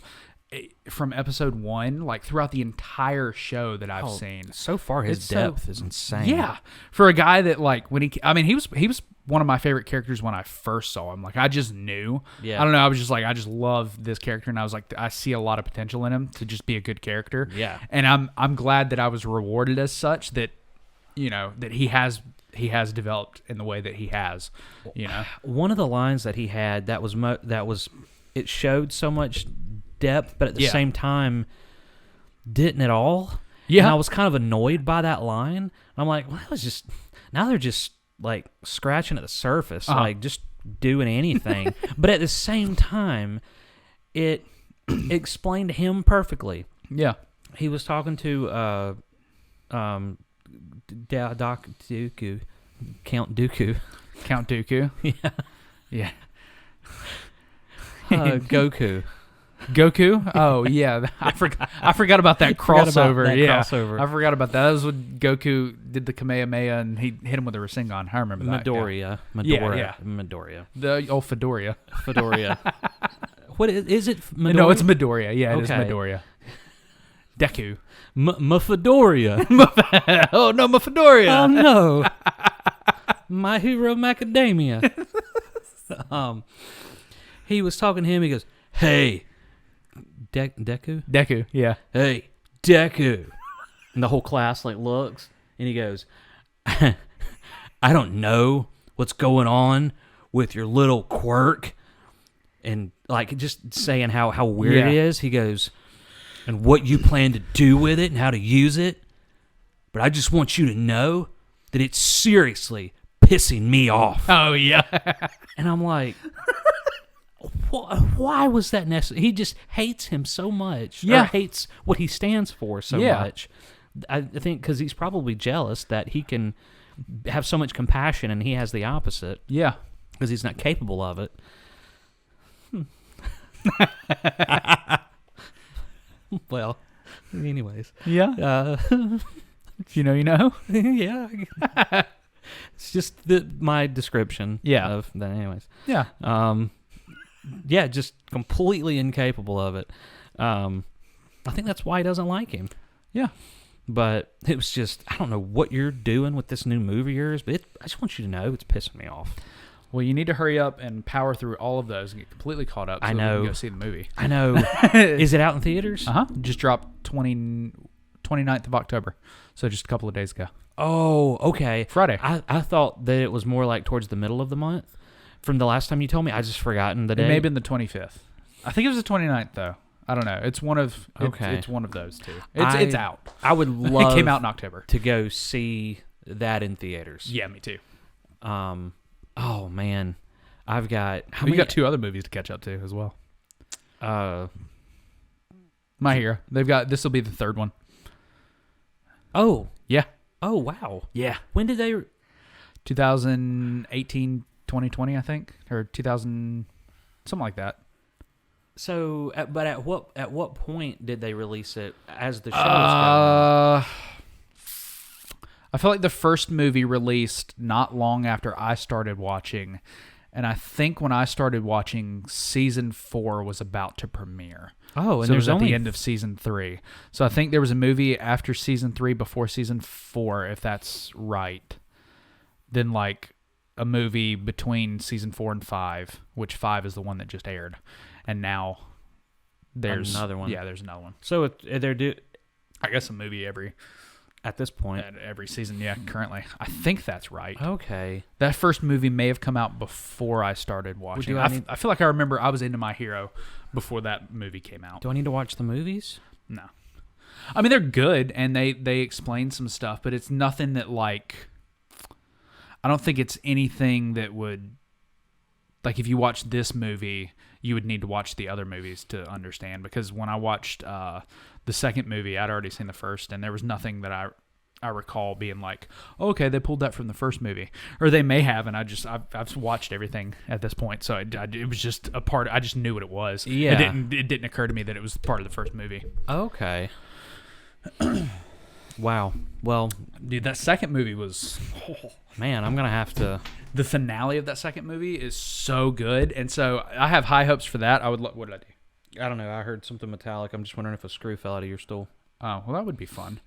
episode 1, like throughout the entire show that I've seen. So far, his depth is insane. Yeah, for a guy that like he was one of my favorite characters when I first saw him. Like I just knew. Yeah. I don't know. I was just like, I just love this character, and I was like, I see a lot of potential in him to just be a good character. Yeah. And I'm glad that I was rewarded as such. That that he has developed in the way that he has. One of the lines that he had that was it showed so much depth, but at the same time didn't at all. Yeah. And I was kind of annoyed by that line. And I'm like, well, now they're just like scratching at the surface, like just doing anything. But at the same time, it explained him perfectly. Yeah. He was talking to Count Dooku. Count Dooku. Yeah. Yeah. Goku. Goku? Oh yeah, I forgot about that Forgot about crossover. that Yeah, crossover. I forgot about that. That was when Goku did the Kamehameha and he hit him with a Rasengan. I remember that. Midoriya. Yeah. Midoriya. The old Fedoria. Fedoria. What is it? Midoriya? No, it's Midoriya. Yeah, it is Okay. Midoriya. Deku. Fedoria. Oh no, my Fedoria. Oh no. My Hero Macadamia. He was talking to him. He goes, "Hey, Deku? Deku. Yeah. Hey, Deku." And the whole class like looks, and he goes, "I don't know what's going on with your little quirk," and like just saying how weird Yeah. it is. He goes, "And what you plan to do with it and how to use it. But I just want you to know that it's seriously pissing me off." Oh yeah. And I'm like, why was that necessary? He just hates him so much. Yeah. Or hates what he stands for so Yeah. much. I think because he's probably jealous that he can have so much compassion and he has the opposite Yeah. because he's not capable of it. Well, anyways. Yeah. If you know, you know. Yeah. It's just my description Yeah. of that. Anyways. Yeah. Yeah, just completely incapable of it. I think that's why he doesn't like him. Yeah. But it was just, I don't know what you're doing with this new movie of yours, but I just want you to know it's pissing me off. Well, you need to hurry up and power through all of those and get completely caught up so I that we know. can go see the movie. I know. Is it out in theaters? Uh-huh. Just dropped 29th of October. So just a couple of days ago. Oh, okay. Friday. I thought that it was more like towards the middle of the month. From the last time you told me, I just forgotten the day. It may have been the 25th. I think it was the 29th, though. I don't know. It's one of Okay. It's one of those two. It's out. I would love It came out in October. to go see that in theaters. Yeah, me too. Oh man, I've got We got two other movies to catch up to as well. My Hero. They've got this will be the third one. Oh Yeah. wow. Yeah. When did they? 2018, 2020, I think, or 2000, something like that. So, but at what point did they release it as the show was going? I feel like the first movie released not long after I started watching, and I think when I started watching, season 4 was about to premiere. Oh, and so it there's was at only the end of season 3. So I think there was a movie after season 3 before season 4, if that's right. Then like a movie between season 4 and 5, which 5 is the one that just aired. And now there's another one. Yeah, there's another one. So they're I guess a movie every at this point. every season. Yeah, currently. I think that's right. Okay. That first movie may have come out before I started watching. do I need- I feel like I remember I was into My Hero before that movie came out. Do I need to watch the movies? No. I mean, they're good, and they explain some stuff, but it's nothing that, like... I don't think it's anything that would... Like, if you watch this movie, you would need to watch the other movies to understand, because when I watched the second movie, I'd already seen the first, and there was nothing that I recall being like, oh, okay, they pulled that from the first movie. Or they may have, and I've watched everything at this point, so it was just a part... I just knew what it was. Yeah. It didn't occur to me that it was part of the first movie. Okay. Wow. Well, Dude, that second movie was... man, I'm gonna have to. The finale of that second movie is so good, and so I have high hopes for that. What did I do? I don't know. I heard something metallic. I'm just wondering if a screw fell out of your stool. Oh, well, that would be fun.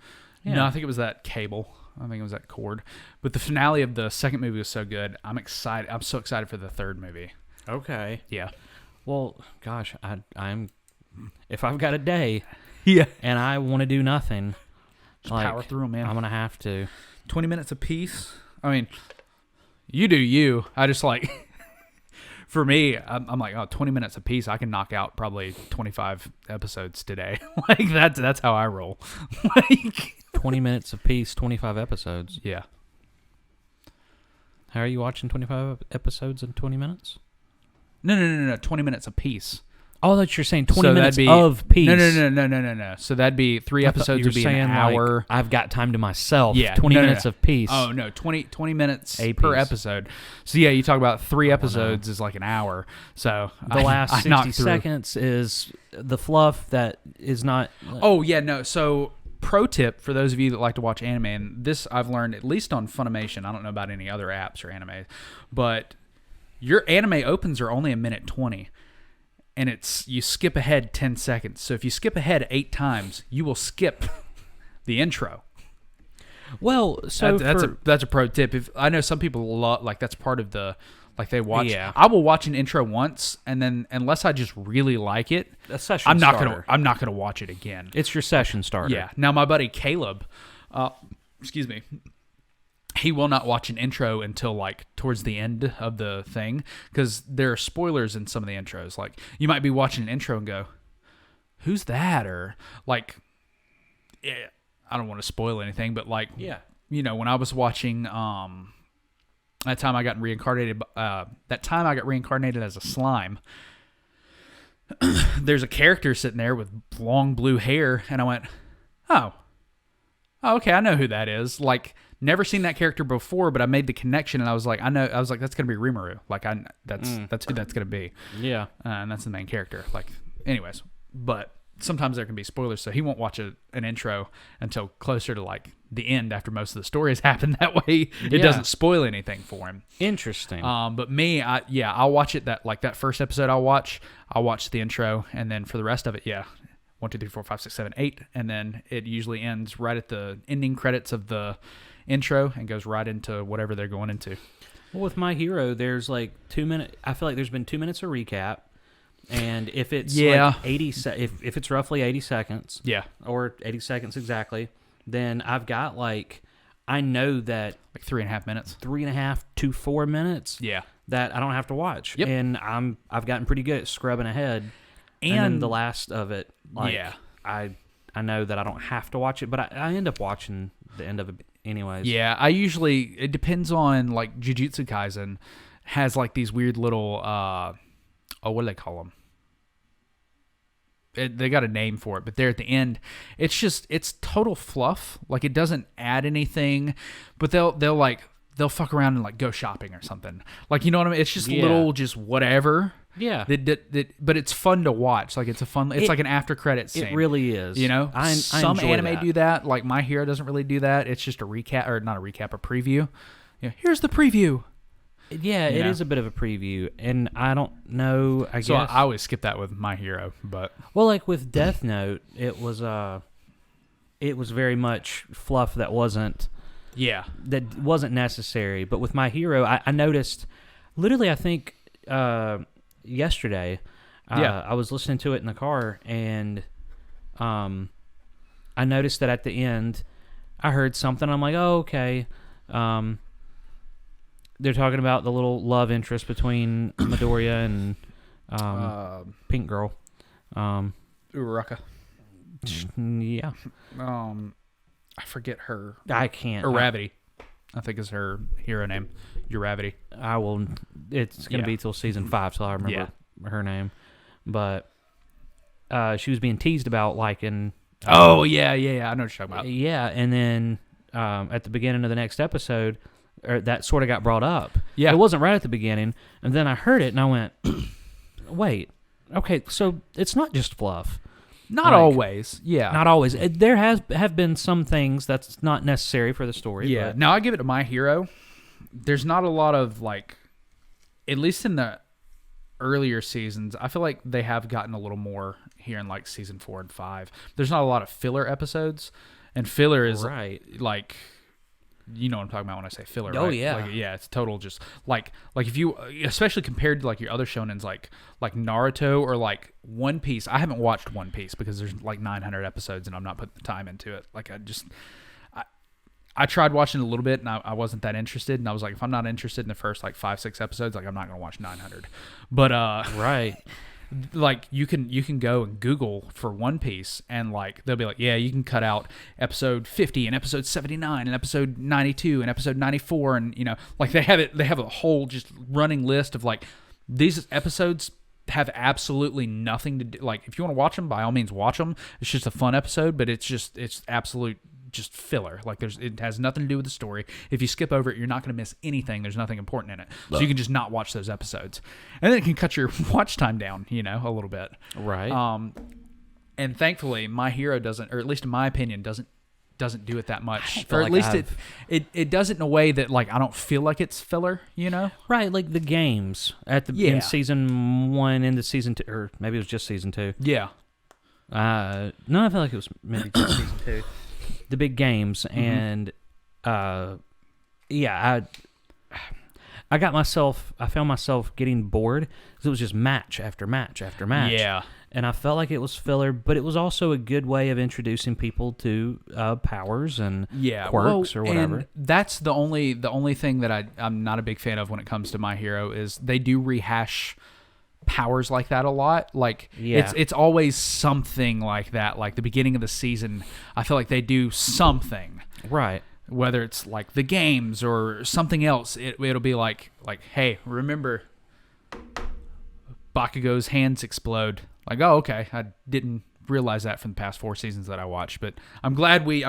Yeah. No, I think it was that cable. I think it was that cord. But the finale of the second movie was so good. I'm excited. I'm so excited for the third movie. Okay. Yeah. Well, gosh, I'm. If I've got a day Yeah. and I want to do nothing, Just power through 'em, man. I'm gonna have to. 20 minutes a piece. I mean, you do you. I just like, for me, I'm like, 20 minutes a piece. I can knock out probably 25 episodes today. Like that's how I roll. Like, 20 minutes apiece, 25 episodes. yeah. How are you watching 25 episodes in 20 minutes? No. 20 minutes a piece. Oh, that you're saying 20 So minutes that'd be, of Peace. No. So that'd be 3 episodes would be an hour. Like, I've got time to myself. Yeah, 20 minutes of Peace. Oh no, 20 minutes A per piece. episode. So yeah, you talk about 3 episodes is like an hour. So The last 60 knocked through. seconds is the fluff that is not. Oh yeah, no. So pro tip for those of you that like to watch anime, and this I've learned at least on Funimation. I don't know about any other apps or anime, but your anime opens are only 1:20. And you skip ahead 10 seconds. So if you skip ahead 8 times, you will skip the intro. Well, so that's a pro tip. If I know some people love, like, that's part of the, like, they watch. Yeah. I will watch an intro once, and then unless I just really like it, a session I'm not starter. gonna watch it again. It's your session starter. Yeah. Now my buddy Caleb, excuse me, he will not watch an intro until like towards the end of the thing because there are spoilers in some of the intros. Like you might be watching an intro and go, "Who's that?" Or like, yeah, I don't want to spoil anything, but like, Yeah. you know, when I was watching that time I got reincarnated as a slime. There's a character sitting there with long blue hair, and I went, "Oh, okay, I know who that is." Like, never seen that character before, but I made the connection, and I was like, that's gonna be Rimuru. Like, that's who that's gonna be. Yeah. And that's the main character. Like, anyways, but sometimes there can be spoilers, so he won't watch an intro until closer to like the end after most of the story has happened. That way, it Yeah. doesn't spoil anything for him. Interesting. But me, I'll watch it. That first episode I'll watch the intro, and then for the rest of it, 1, 2, 3, 4, 5, 6, 7, 8, and then it usually ends right at the ending credits of the intro and goes right into whatever they're going into. Well, with My Hero, there's like 2 minutes. I feel like there's been 2 minutes of recap, and if it's like 80, if it's roughly 80 seconds, Yeah, or 80 seconds exactly, then I've got like, I know that like 3.5 minutes. 3.5 to 4 minutes. Yeah, That I don't have to watch. Yep. And I've gotten pretty good at scrubbing ahead. And then the last of it, like, Yeah. I know that I don't have to watch it, but I end up watching the end of it anyways. Yeah, it depends on, like, Jujutsu Kaisen has, like, these weird little, what do they call them? They got a name for it, but there at the end, it's total fluff. Like, it doesn't add anything, but they'll fuck around and, like, go shopping or something. Like, you know what I mean? It's just little, just whatever. Yeah. But it's fun to watch. Like, it's like an after credit scene. It really is. You know, I some enjoy anime that. do that. Like My Hero doesn't really do that. It's just a recap, or not a recap, a preview. Yeah, here's the preview. Yeah, it is a bit of a preview, and I don't know. I So guess I always skip that with My Hero, but well, like with Death Note, it was very much fluff that wasn't necessary. But with My Hero, I noticed, literally, I think yesterday, I was listening to it in the car, and I noticed that at the end, I heard something. I'm like, oh, okay. They're talking about the little love interest between Midoriya and Pink Girl. Uraraka. Yeah. I forget her. I can't. Uravity, I think is her hero name. Uravity. I will. It's going to be till season 5, so I remember her name. But she was being teased about liking. Oh yeah. I know what you're talking about. Yeah, and then at the beginning of the next episode, that sort of got brought up. Yeah. It wasn't right at the beginning, and then I heard it, and I went, wait, okay, so it's not just fluff. Not always. Yeah. Not always. There have been some things that's not necessary for the story. Yeah. But Now I give it to My Hero. There's not a lot of, like, at least in the earlier seasons, I feel like they have gotten a little more here in like season 4 and 5. There's not a lot of filler episodes, and filler is like, you know what I'm talking about when I say filler. Oh, right? yeah. Like, yeah, it's total just like if you, especially compared to like your other shonens like Naruto or like One Piece. I haven't watched One Piece because there's like 900 episodes and I'm not putting the time into it. Like I tried watching a little bit and I wasn't that interested, and I was like, if I'm not interested in the first like 5-6 episodes, like I'm not gonna watch 900. But right. like you can go and Google for One Piece, and like they'll be like, yeah, you can cut out episode 50 and episode 79 and episode 92 and episode 94, and you know, like they have a whole just running list of like these episodes have absolutely nothing to do. Like, if you want to watch them, by all means watch them. It's just a fun episode, but it's absolute just filler. Like, it has nothing to do with the story. If you skip over it, you're not going to miss anything. There's nothing important in it. So you can just not watch those episodes. And then it can cut your watch time down, a little bit. Right. And thankfully, My Hero doesn't, or at least in my opinion, doesn't do it that much. Or like at least it does it in a way that, like, I don't feel like it's filler, Right, like the games in season 1 into season 2, or maybe it was just season 2. Yeah. No, I feel like it was maybe just season 2. The big games, and I found myself getting bored because it was just match after match after match. Yeah. And I felt like it was filler, but it was also a good way of introducing people to powers and quirks or whatever. And that's the only thing that I'm not a big fan of when it comes to My Hero is they do rehash powers like that a lot. Like, it's always something like that. Like, the beginning of the season, I feel like they do something. Right. Whether it's like the games or something else, it'll be like, hey, remember Bakugo's hands explode. Like, oh, okay, I didn't realize that from the past 4 seasons that I watched, but I'm glad we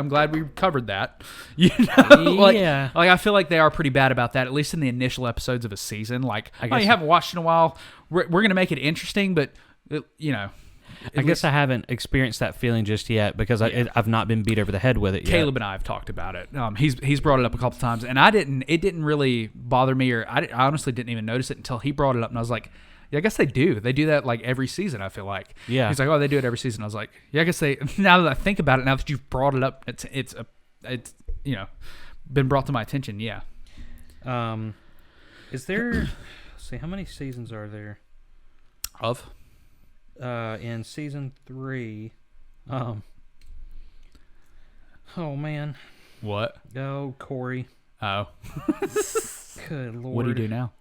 covered that. Like, I feel like they are pretty bad about that, at least in the initial episodes of a season. Like, you haven't watched in a while. We're gonna make it interesting, but I guess I haven't experienced that feeling just yet because I've not been beat over the head with it yet. Caleb and I have talked about it. He's brought it up a couple times, and it didn't really bother me, or I honestly didn't even notice it until he brought it up, and I was like, yeah, I guess they do. They do that like every season, I feel like. Yeah. He's like, oh, they do it every season. I was like, yeah, I guess they. Now that I think about it, now that you've brought it up, it's been brought to my attention. Yeah. Is there? Let's see, how many seasons are there? Of. In season 3. Oh man. What? Oh, Corey. Oh. Good Lord. What do you do now?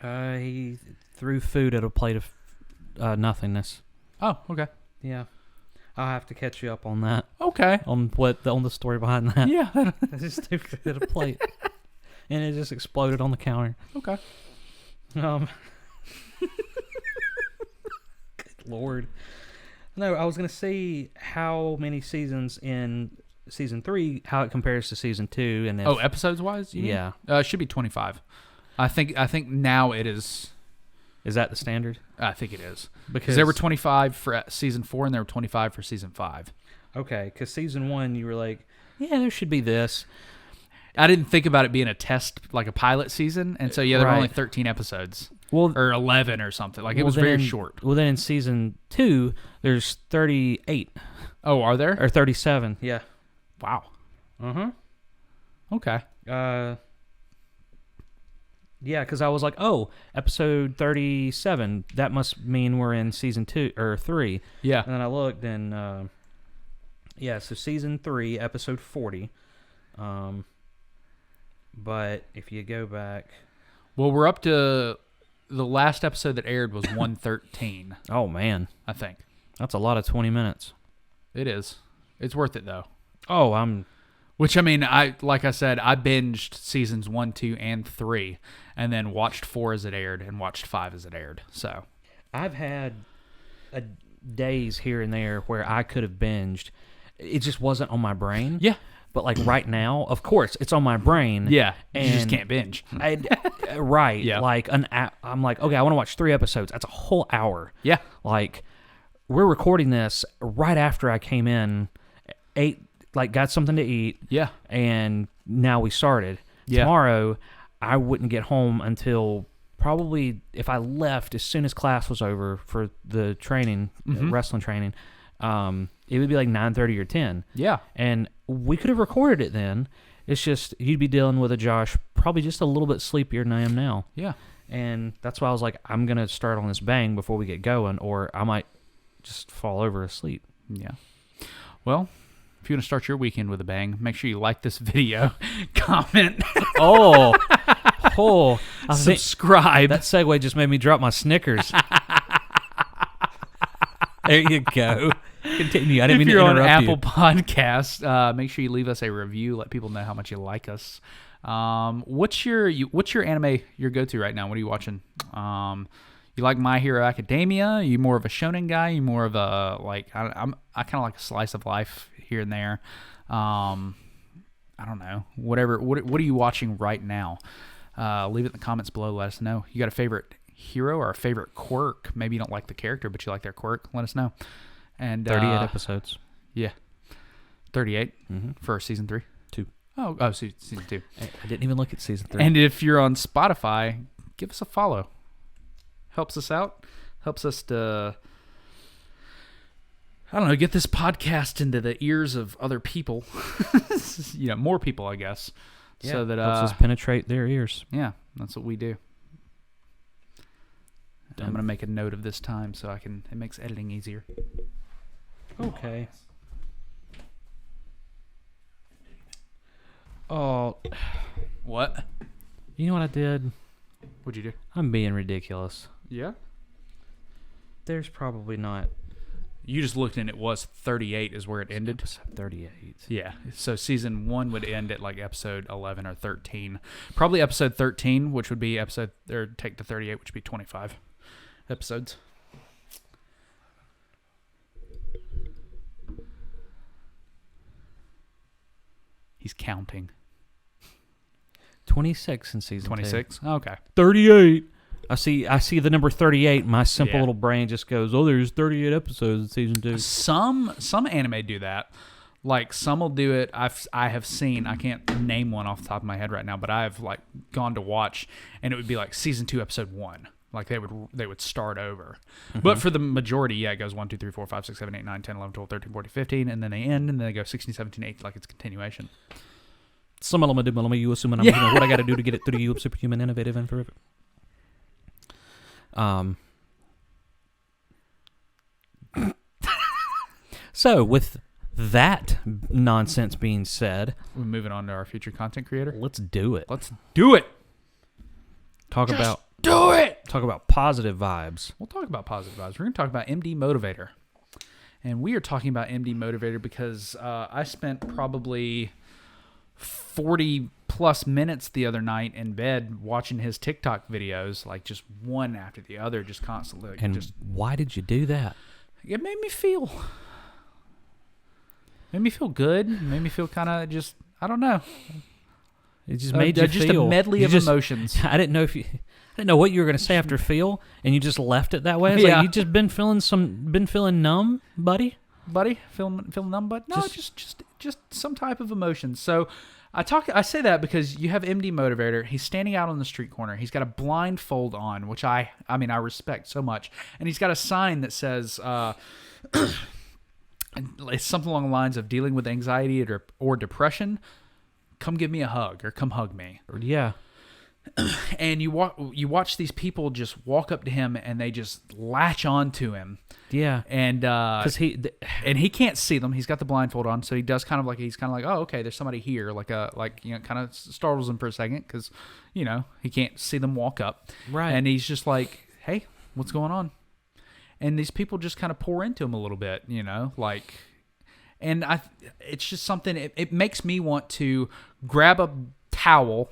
He threw food at a plate of nothingness. Oh, okay. Yeah, I'll have to catch you up on that. Okay. On the story behind that. Yeah. I just threw food at a plate, and it just exploded on the counter. Okay. Good Lord. No, I was gonna see how many seasons in season 3, how it compares to season 2, and episodes wise. Yeah. It should be 25. I think now it is. Is that the standard? I think it is. Because there were 25 for season 4 and there were 25 for season 5. Okay, because season 1 you were like, yeah, there should be this. I didn't think about it being a test, like a pilot season, and so there were only 13 episodes. Or 11 or something. Like, it was very short. Well, then in season 2, there's 38. Oh, are there? Or 37, yeah. Wow. Uh-huh. Okay. Yeah, because I was like, oh, episode 37, that must mean we're in season 2 or 3. Yeah. And then I looked, and so season 3, episode 40. But if you go back, well, we're up to the last episode that aired was 113. Oh man, I think that's a lot of 20 minutes. It is. It's worth it though. Oh, Which, I mean, like I said, I binged seasons 1, 2, and 3, and then watched 4 as it aired, and watched 5 as it aired. So I've had days here and there where I could have binged. It just wasn't on my brain. Yeah. But like right now, of course, it's on my brain. Yeah. And you just can't binge. Right. Yeah. Like I'm like, okay, I want to watch 3 episodes. That's a whole hour. Yeah. Like, we're recording this right after I came in, ate, like, got something to eat. Yeah. And now we started. Yeah. Tomorrow, I wouldn't get home until probably, if I left as soon as class was over for the training, wrestling training, it would be like 9:30 or 10. Yeah. And we could have recorded it then. It's just, you'd be dealing with a Josh probably just a little bit sleepier than I am now. Yeah. And that's why I was like, I'm going to start on this bang before we get going, or I might just fall over asleep. Yeah. Well, if you want to start your weekend with a bang, make sure you like this video, comment. Subscribe. That segue just made me drop my Snickers. There you go. Continue. I didn't mean to interrupt you. If you're on Apple Podcasts, make sure you leave us a review. Let people know how much you like us. What's your anime your go-to right now? What are you watching? You like My Hero Academia? You more of a shonen guy? You more of a like I kind of like a slice of life here and there. I don't know. Whatever. What are you watching right now? Leave it in the comments below. Let us know. You got a favorite hero or a favorite quirk? Maybe you don't like the character, but you like their quirk. Let us know. And 38 episodes. Yeah, 38 for season 3. 2. Oh, season 2. I didn't even look at season 3. And if you're on Spotify, give us a follow. Helps us out. Helps us to, I don't know, get this podcast into the ears of other people. More people, I guess. Yeah, so that helps us penetrate their ears. Yeah, that's what we do. I'm gonna make a note of this time so it makes editing easier. Okay. Oh, What? you know what I did? What'd you do? I'm being ridiculous. Yeah. There's probably not. You just looked and it was 38 is where it ended. Episode 38. Yeah. So season 1 would end at like episode 11 or 13. Probably episode 13, which would be take the 38, which would be 25 episodes. He's counting. 26 in season 26? Okay. 38. I see the number 38. My simple Yeah. little brain just goes, oh, there's 38 episodes in season 2. Some anime do that. Like some will do it. I have seen. I can't name one off the top of my head right now, but I've like gone to watch, and it would be like season 2, episode 1. Like they would start over. But for the majority, yeah, it goes 1, 2, 3, 4, 5, 6, 7, 8, 9, 10, 11, 12, 13, 14, 15, and then they end, and then they go 16, 17, 18, like it's a continuation. You assuming I'm what I got to do to get it through you, superhuman, innovative, and forever. So with that nonsense being said, We're moving on to our future content creator. let's do it. Let's do it. Talk about positive vibes. We'll talk about positive vibes. We're going to talk about MD Motivator. And we are talking about MD Motivator because I spent probably 40 plus minutes the other night in bed watching his TikTok videos, like just one after the other, just constantly. Like, And why did you do that? it made me feel good. It made me feel kind of just, I don't know. It just made you just feel a medley you of just- emotions. I didn't know what you were going to say after feel, and you just left it that way. It's Yeah. like you just been feeling numb, buddy. Buddy, feeling numb, but no, just some type of emotion. So I say that because you have MD Motivator. He's standing out on the street corner. He's got a blindfold on, which I respect so much, and he's got a sign that says it's something along the lines of dealing with anxiety or depression. Come give me a hug, or come hug me. Yeah. And you watch these people just walk up to him and they just latch on to him. Yeah. And Because he can't see them. He's got the blindfold on, so he's kind of like, oh, okay, there's somebody here. Kind of startles him for a second because, he can't see them walk up. Right. And he's just like, hey, what's going on? And these people just kind of pour into him a little bit, and it's just something. It makes me want to grab a towel,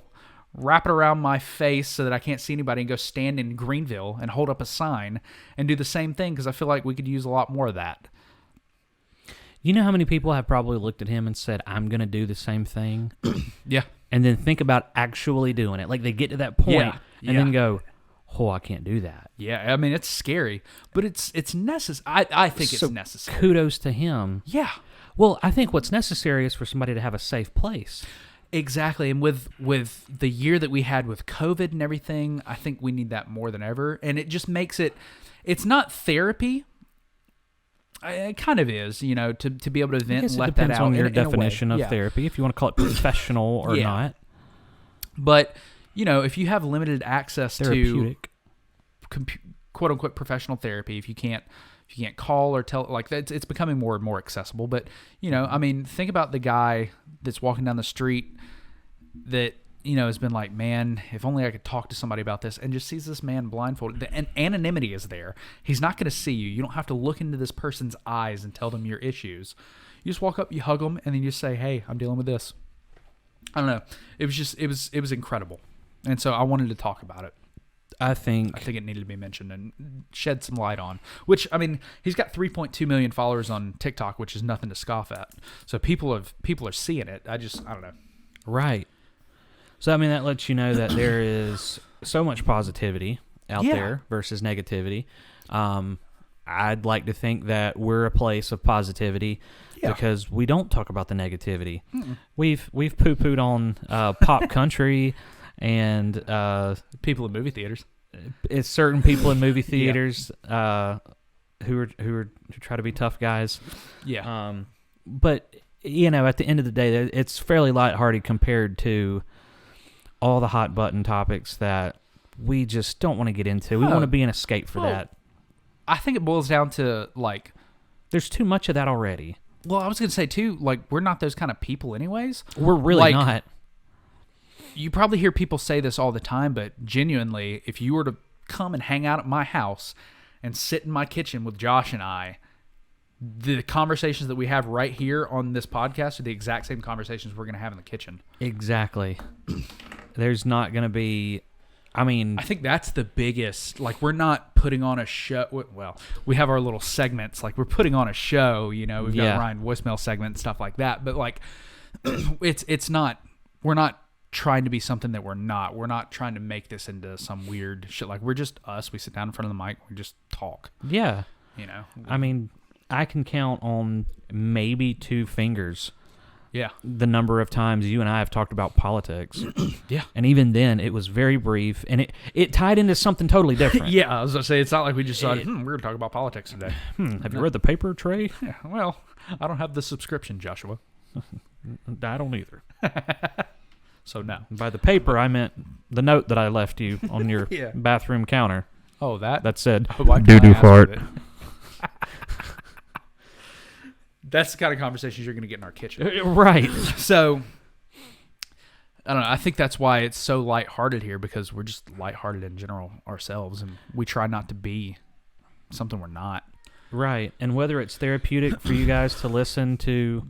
wrap it around my face so that I can't see anybody, and go stand in Greenville and hold up a sign and do the same thing because I feel like we could use a lot more of that. you know how many people have probably looked at him and said, I'm going to do the same thing? Yeah. And then think about actually doing it. Like they get to that point and then go, oh, I can't do that. Yeah, I mean, it's scary, but it's necessary. I think it's necessary. Kudos to him. Yeah. Well, I think what's necessary is for somebody to have a safe place. Exactly, and with the year that we had with COVID and everything, I think we need that more than ever. And it just makes it's not therapy. It kind of is, to be able to vent and let that out. It depends on your in a way. definition of therapy, if you want to call it professional or not. But, if you have limited access Therapeutic. to quote unquote professional therapy, if you can't call or tell, like that, it's becoming more and more accessible. But, think about the guy that's walking down the street that, has been like, man, if only I could talk to somebody about this, and just sees this man blindfolded. The anonymity is there. He's not going to see you. You don't have to look into this person's eyes and tell them your issues. You just walk up, you hug them, and then you just say, hey, I'm dealing with this. I don't know. It was incredible. And so I wanted to talk about it. I think it needed to be mentioned and shed some light on. Which, I mean, he's got 3.2 million followers on TikTok, which is nothing to scoff at. So people are seeing it. I don't know. Right. So I mean, that lets you know that there is so much positivity out there versus negativity. I'd like to think that we're a place of positivity because we don't talk about the negativity. We've poo-pooed on pop country and People in movie theaters. It's certain people in movie theaters who try to be tough guys. Yeah. But you know, at the end of the day, it's fairly lighthearted compared to all the hot button topics that we just don't want to get into. We want to be an escape for that. I think it boils down to, like... There's too much of that already. Well, I was going to say, too, like, we're not those kind of people anyways. We're really not. You probably hear people say this all the time, but genuinely, if you were to come and hang out at my house and sit in my kitchen with Josh and I, the conversations that we have right here on this podcast are the exact same conversations we're going to have in the kitchen. Exactly. There's not going to be... I mean... I think that's the biggest... Like, we're not putting on a show... Well, we have our little segments. Like, we're putting on a show, you know. We've got Ryan voicemail segment and stuff like that. But, like, it's not... We're not trying to be something that we're not. We're not trying to make this into some weird shit. Like, we're just us. We sit down in front of the mic. We just talk. Yeah. You know? I mean, I can count on maybe 2 fingers... Yeah. The number of times you and I have talked about politics. Yeah. And even then, it was very brief, and it tied into something totally different. Yeah, I was going to say, it's not like we just thought, we're going to talk about politics today. Have you read the paper, Trey? Yeah, well, I don't have the subscription, Joshua. I don't either. So, no. By the paper, I meant the note that I left you on your bathroom counter. Oh, that? That said, doo-doo fart. That's the kind of conversations you're going to get in our kitchen. Right. So, I don't know. I think that's why it's so lighthearted here, because we're just lighthearted in general ourselves, and we try not to be something we're not. Right. And whether it's therapeutic for you guys to listen to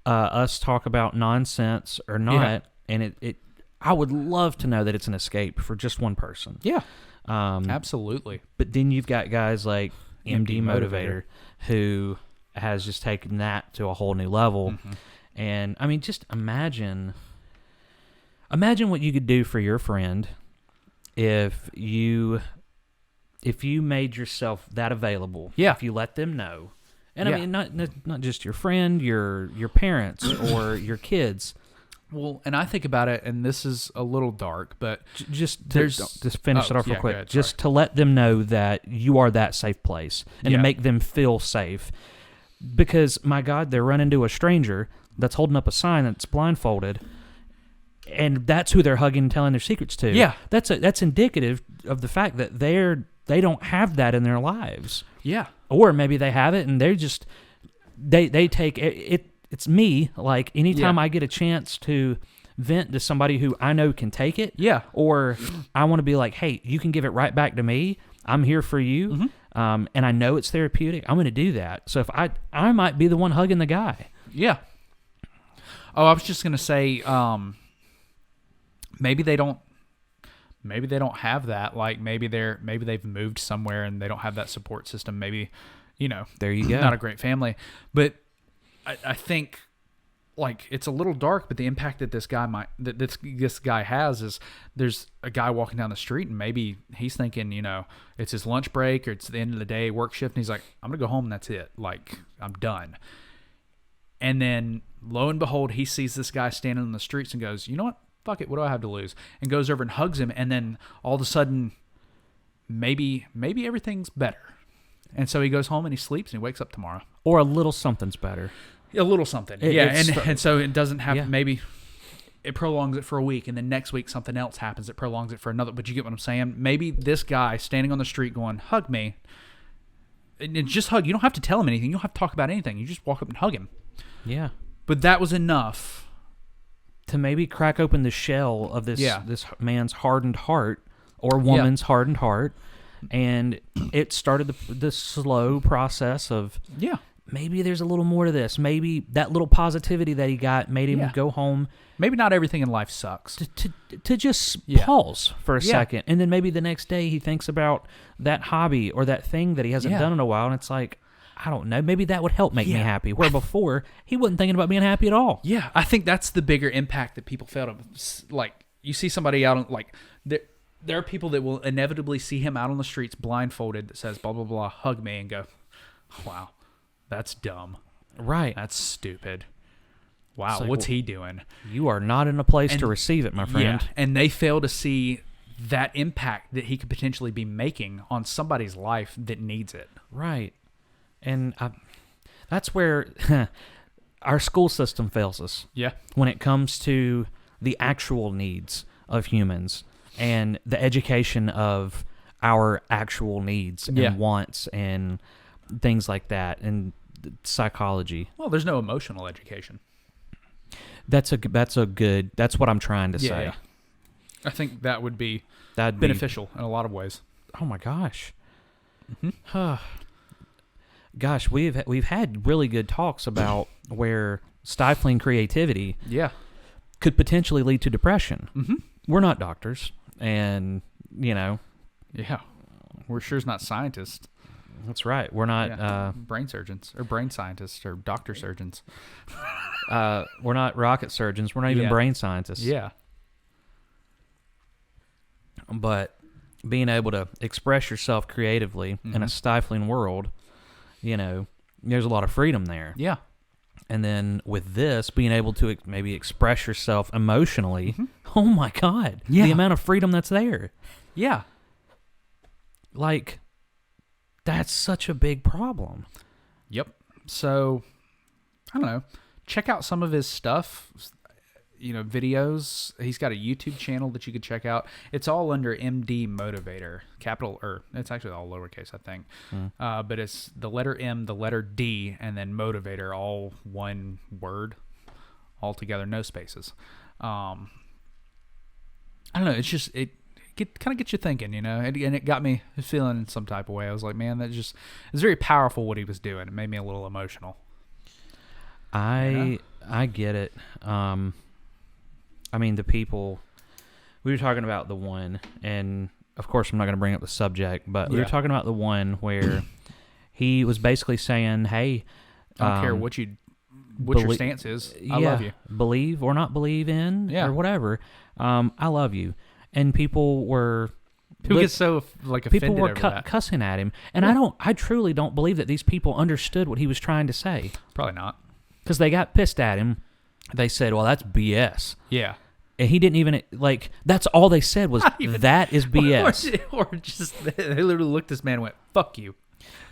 us talk about nonsense or not, and I would love to know that it's an escape for just one person. Yeah. Absolutely. But then you've got guys like MD Motivator who has just taken that to a whole new level. Mm-hmm. And I mean, just imagine what you could do for your friend if you made yourself that available. Yeah. If you let them know. And I mean, not just your friend, your parents or your kids. Well, and I think about it, and this is a little dark, but just finish it off real quick. Ahead, just to let them know that you are that safe place and to make them feel safe. Because, my God, they're running into a stranger that's holding up a sign that's blindfolded, and that's who they're hugging and telling their secrets to. Yeah. That's indicative of the fact that they don't have that in their lives. Yeah. Or maybe they have it, and they're just, they take it. It's me, like, anytime I get a chance to vent to somebody who I know can take it, or I want to be like, hey, you can give it right back to me. I'm here for you. Mm-hmm. And I know it's therapeutic. I'm going to do that. So if I might be the one hugging the guy. Yeah. Oh, I was just going to say, maybe they don't have that. Like maybe they've moved somewhere and they don't have that support system. Maybe, you know, there you go. Not a great family, but I think like it's a little dark, but the impact that this guy has is there's a guy walking down the street and maybe he's thinking, you know, it's his lunch break or it's the end of the day work shift. And he's like, I'm going to go home and that's it. Like I'm done. And then lo and behold, he sees this guy standing on the streets and goes, you know what? Fuck it. What do I have to lose? And goes over and hugs him. And then all of a sudden, maybe everything's better. And so he goes home and he sleeps and he wakes up tomorrow. Or a little something's better. A little something. And so it doesn't have maybe it prolongs it for a week and then next week something else happens that prolongs it for another. But you get what I'm saying? Maybe this guy standing on the street going, hug me. And just hug. You don't have to tell him anything. You don't have to talk about anything. You just walk up and hug him. Yeah. But that was enough to maybe crack open the shell of this man's hardened heart or woman's hardened heart. And it started the slow process of maybe there's a little more to this. Maybe that little positivity that he got made him go home Maybe not everything in life sucks. to just pause for a second. And then maybe the next day he thinks about that hobby or that thing that he hasn't done in a while, and it's like, I don't know, maybe that would help make me happy. Where before, he wasn't thinking about being happy at all. Yeah, I think that's the bigger impact that people felt of. Like, you see somebody out on, like, there are people that will inevitably see him out on the streets blindfolded that says, blah, blah, blah, hug me, and go, wow, that's dumb. Right. That's stupid. Wow, like, what's he doing? You are not in a place to receive it, my friend. Yeah, and they fail to see that impact that he could potentially be making on somebody's life that needs it. Right. And that's where our school system fails us. Yeah. When it comes to the actual needs of humans and the education of our actual needs and wants and things like that, and psychology. Well, there's no emotional education. That's what I'm trying to say. Yeah. I think that would be That'd beneficial in a lot of ways. Oh my gosh. Gosh, we've had really good talks about where stifling creativity could potentially lead to depression. Mm-hmm. We're not doctors, and yeah, we're sure as not scientists. That's right. We're not brain surgeons or brain scientists or doctor surgeons. We're not rocket surgeons. We're not even brain scientists. Yeah. But being able to express yourself creatively in a stifling world, there's a lot of freedom there. Yeah. And then with this, being able to maybe express yourself emotionally, oh my God, the amount of freedom that's there. Yeah. Like, that's such a big problem. Yep. So, I don't know. Check out some of his stuff, videos. He's got a YouTube channel that you could check out. It's all under MD Motivator. It's actually all lowercase, I think. But it's the letter M, the letter D, and then Motivator, all one word, all together, no spaces. I don't know. It's just, it kind of gets you thinking, and it got me feeling some type of way. I was like, man, it's very powerful what he was doing. It made me a little emotional. I get it. I mean, the people, we were talking about the one, and of course I'm not going to bring up the subject, but we were talking about the one where he was basically saying, hey, I don't care what your stance is. I love you. Believe or not believe in or whatever. I love you. And people were... Who gets so offended people were over that? Cussing at him. And I truly don't believe that these people understood what he was trying to say. Probably not. Because they got pissed at him. They said, well, that's BS. Yeah. And he didn't even, that's all they said was, that is BS. Or just, they literally looked at this man and went, fuck you.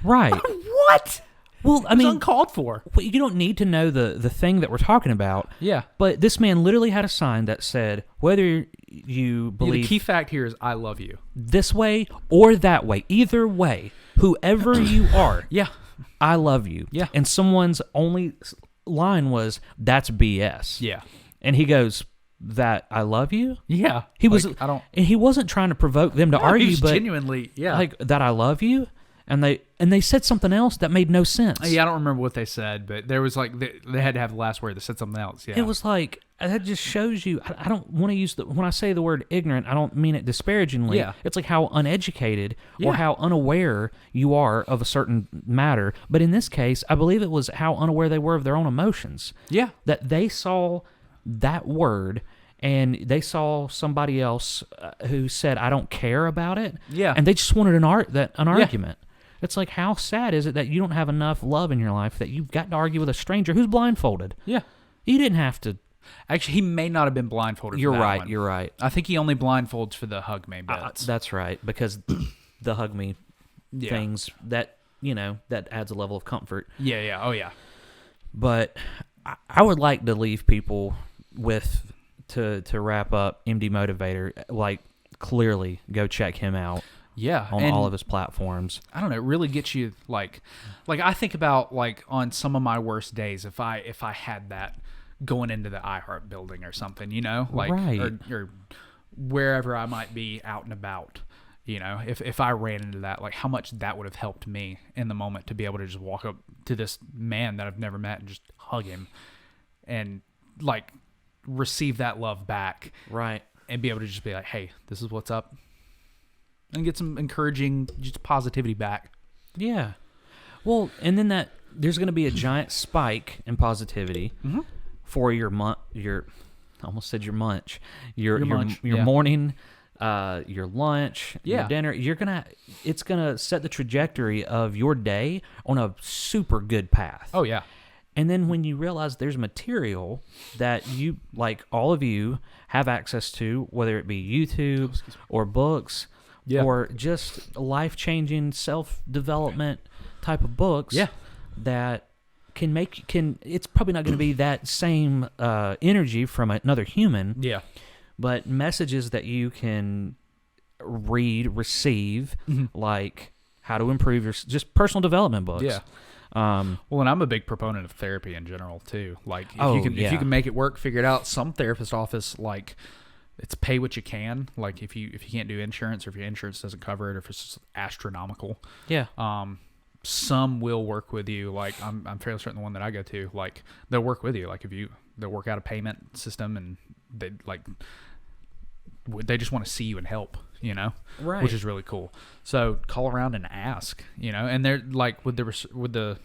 Right. What? Well, I mean, uncalled for. Well, you don't need to know the thing that we're talking about. Yeah. But this man literally had a sign that said, whether you believe... the key fact here is, I love you. This way or that way. Either way. Whoever you are. Yeah. I love you. Yeah. And someone's only line was, that's BS. Yeah. And he goes, that I love you? Yeah. He was... I don't... And he wasn't trying to provoke them to argue, he's but... genuinely, that I love you? And they said something else that made no sense. Yeah, I don't remember what they said, but there was they had to have the last word. They said something else. Yeah, it was like, that just shows you. I don't want to use when I say the word ignorant, I don't mean it disparagingly. Yeah, it's like how uneducated or how unaware you are of a certain matter. But in this case, I believe it was how unaware they were of their own emotions. Yeah, that they saw that word. And they saw somebody else who said, "I don't care about it." Yeah, and they just wanted an argument. It's like, how sad is it that you don't have enough love in your life that you've got to argue with a stranger who's blindfolded? Yeah, you didn't have to. Actually, he may not have been blindfolded. You're for that right. one. You're right. I think he only blindfolds for the hug me bits. That's right, because the hug me things that that adds a level of comfort. Yeah. Yeah. Oh yeah. But I would like to leave people with. To wrap up, MD Motivator, clearly go check him out. Yeah, on all of his platforms. I don't know. It really gets you like I think about on some of my worst days if I had that going into the iHeart building or something, right, or wherever I might be out and about, You know, if I ran into that, like how much that would have helped me in the moment to be able to just walk up to this man that I've never met and just hug him and like receive that love back. Right. And be able to just be like, hey, this is what's up. And get some encouraging just positivity back. Yeah. Well, and then there's going to be a giant spike in positivity for your I almost said your munch. Your morning, your lunch, your dinner. It's gonna set the trajectory of your day on a super good path. Oh yeah. And then when you realize there's material that you, like all of you, have access to, whether it be YouTube or books or just life-changing self-development type of books that it's probably not going to be that same energy from another human. Yeah. But messages that you can read, receive, like how to improve your just personal development books. Yeah. Well, and I'm a big proponent of therapy in general too. Like, if you can make it work, figure it out. Some therapist office, like, it's pay what you can. Like, if you can't do insurance, or if your insurance doesn't cover it, or if it's just astronomical. Yeah. Some will work with you. Like, I'm fairly certain the one that I go to, like, they'll work with you. Like, they'll work out a payment system, and they just want to see you and help, you know, right? Which is really cool. So call around and ask, you know, and they're like with the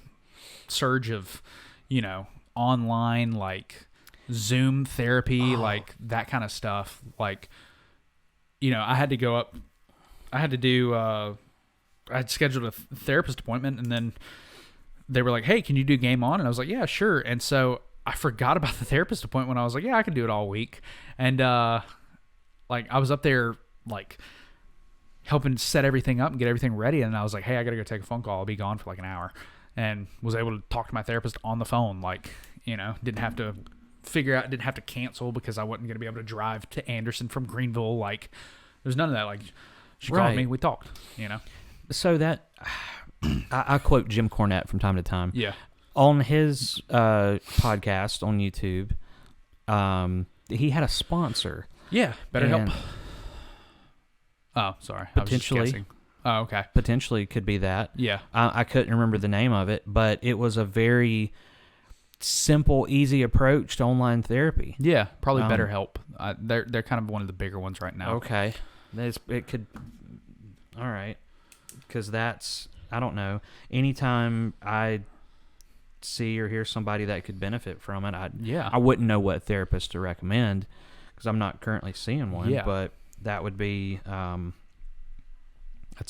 surge of, you know, online like Zoom therapy, like that kind of stuff. Like, you know, I had scheduled a therapist appointment, and then they were like, "Hey, can you do Game On?" And I was like, "Yeah, sure." And so I forgot about the therapist appointment. I was like, "Yeah, I can do it all week." And like I was up there like helping set everything up and get everything ready, and I was like, "Hey, I gotta go take a phone call. I'll be gone for like an hour," and was able to talk to my therapist on the phone. Like, you know, didn't have to cancel because I wasn't gonna be able to drive to Anderson from Greenville. Like, there's none of that. Like, she called me, we talked. You know. So that I quote Jim Cornette from time to time. Yeah. On his podcast on YouTube, he had a sponsor. Yeah, BetterHelp. Oh, sorry. Potentially. I was just guessing. Oh, okay. Potentially could be that. Yeah. I couldn't remember the name of it, but it was a very simple, easy approach to online therapy. Yeah, probably BetterHelp. They're kind of one of the bigger ones right now. Okay. It could. All right. Because I don't know. Anytime I see or hear somebody that could benefit from it, I wouldn't know what therapist to recommend because I'm not currently seeing one. Yeah. But that would be that's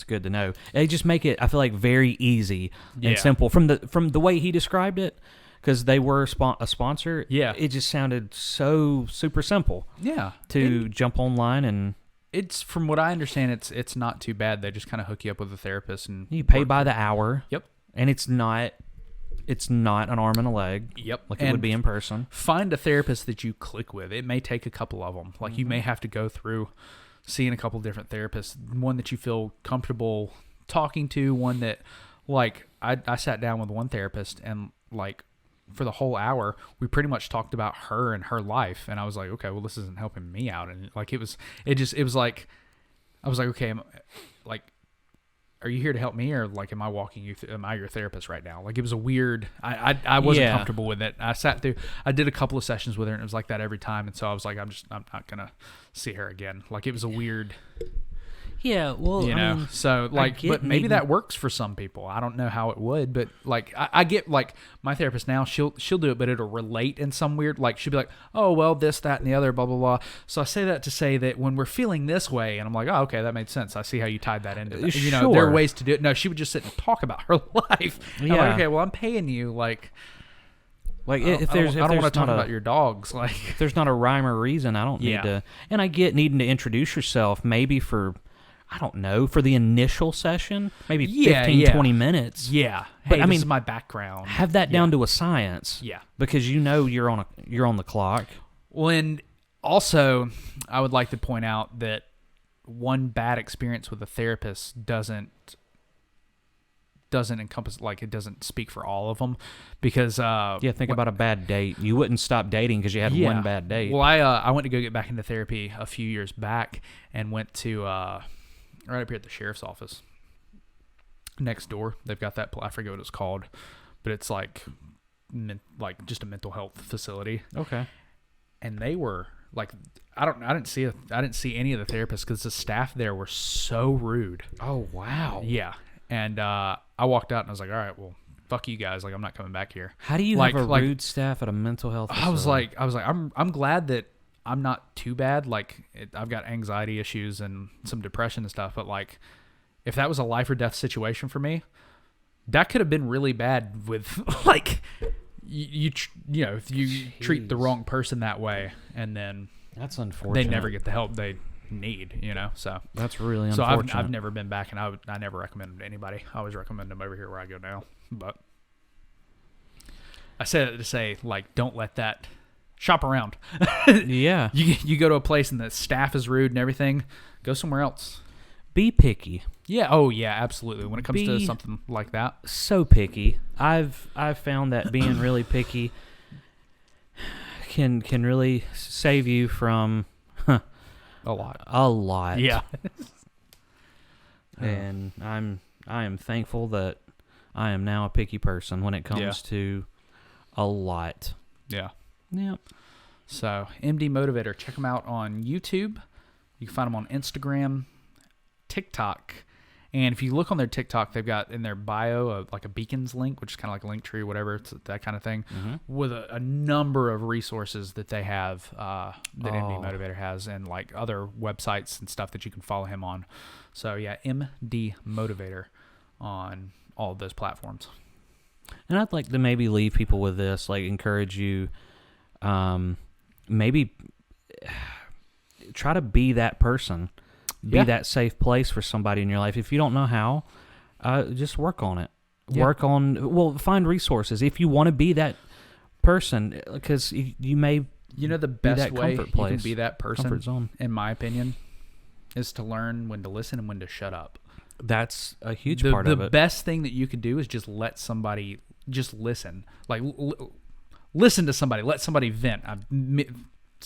good to know. They just make it, I feel like, very easy and simple from the way he described it. Because they were a sponsor. Yeah. It just sounded so super simple. Yeah. To jump online and. It's, from what I understand, it's not too bad. They just kind of hook you up with a therapist, and you pay by the hour. Yep. And it's not an arm and a leg. Yep. Like it would be in person. Find a therapist that you click with. It may take a couple of them. Like, you may have to go through seeing a couple different therapists. One that you feel comfortable talking to. One that, like, I sat down with one therapist, and like, for the whole hour, we pretty much talked about her and her life. And I was like, okay, well, this isn't helping me out. And like, it was like, I was like, okay, are you here to help me? Or like, am I walking you through, am I your therapist right now? Like, it was a weird, I wasn't comfortable with it. I did a couple of sessions with her, and it was like that every time. And so I was like, I'm not going to see her again. Like, it was a weird, yeah, well, you know, so like, but maybe that works for some people. I don't know how it would, but like, I get, like, my therapist now, she'll do it, but it'll relate in some weird, like, she'll be like, oh, well, this, that, and the other, blah, blah, blah. So I say that to say that when we're feeling this way, and I'm like, oh, okay, that made sense. I see how you tied that into that. You know, there are ways to do it. No, she would just sit and talk about her life. Yeah. I'm like, okay, well, I'm paying you, like if I don't want to talk about your dogs. Like, if there's not a rhyme or reason, I don't need to. And I get needing to introduce yourself, maybe for, I don't know, for the initial session, maybe 15-20 minutes. Yeah. But hey, I mean, this is my background. Have that down to a science. Yeah. Because you know you're on the clock. Well, and also, I would like to point out that one bad experience with a therapist doesn't encompass, like, it doesn't speak for all of them, because think about a bad date. You wouldn't stop dating because you had one bad date. Well, I went to go get back into therapy a few years back, and went to right up here at the sheriff's office. Next door, they've got that. I forget what it's called, but it's like just a mental health facility. Okay. And they were like, I didn't see any of the therapists because the staff there were so rude. Oh wow. Yeah. And I walked out and I was like, all right, well, fuck you guys. Like, I'm not coming back here. How do you have a rude staff at a mental health facility? I was like, I'm glad that I'm not too bad. Like, I've got anxiety issues and some depression and stuff. But like, if that was a life or death situation for me, that could have been really bad with like, if you treat the wrong person that way, and then that's unfortunate. They never get the help they need, So that's really so unfortunate. I've never been back, and I never recommend them to anybody. I always recommend them over here where I go now. But I said it to say, like, don't let that shop around. Yeah. You go to a place and the staff is rude and everything, go somewhere else. Be picky. Yeah. Oh yeah, absolutely. When it comes to something like that, so picky. I've found that being really picky can really save you from a lot. Yeah. And I am thankful that I am now a picky person when it comes to a lot. Yeah. Yeah. So MD Motivator, check them out on YouTube. You can find them on Instagram, TikTok, and if you look on their TikTok, they've got in their bio like a beacons link, which is kind of like a link tree, whatever, it's that kind of thing, with a number of resources that they have that MD Motivator has, and like other websites and stuff that you can follow him on. So yeah, MD Motivator on all of those platforms. And I'd like to maybe leave people with this, like encourage you, maybe try to be that person. Be that safe place for somebody in your life. If you don't know how, just work on it. Yeah. Find resources. If you want to be that person, because you may, the best way you place, can be that person, comfort zone, in my opinion, is to learn when to listen and when to shut up. That's a huge part of it. The best thing that you could do is just let somebody, just listen. Like, listen to somebody. Let somebody vent. I've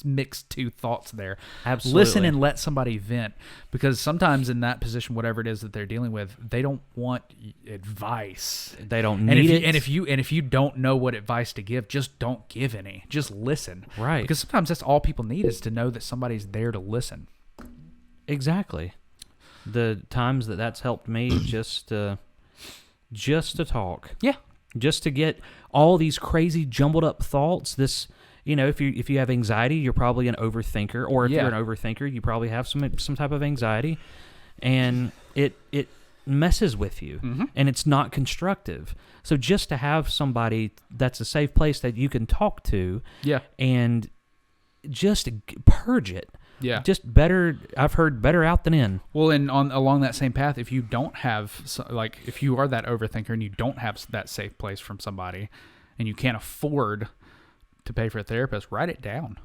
mixed two thoughts there. Absolutely. Listen and let somebody vent, because sometimes in that position, whatever it is that they're dealing with, they don't want advice. They don't need it. And if you don't know what advice to give, just don't give any. Just listen. Right. Because sometimes that's all people need, is to know that somebody's there to listen. Exactly. The times that's helped me just to talk. Yeah. Just to get all these crazy jumbled up thoughts. This, if you have anxiety, you're probably an overthinker, or if you're an overthinker, you probably have some type of anxiety, and it messes with you, and it's not constructive. So just to have somebody that's a safe place that you can talk to, and just purge it. Yeah. Just better. I've heard better out than in. Well, and along that same path, if you don't have, if you are that overthinker and you don't have that safe place from somebody, and you can't afford to pay for a therapist, write it down.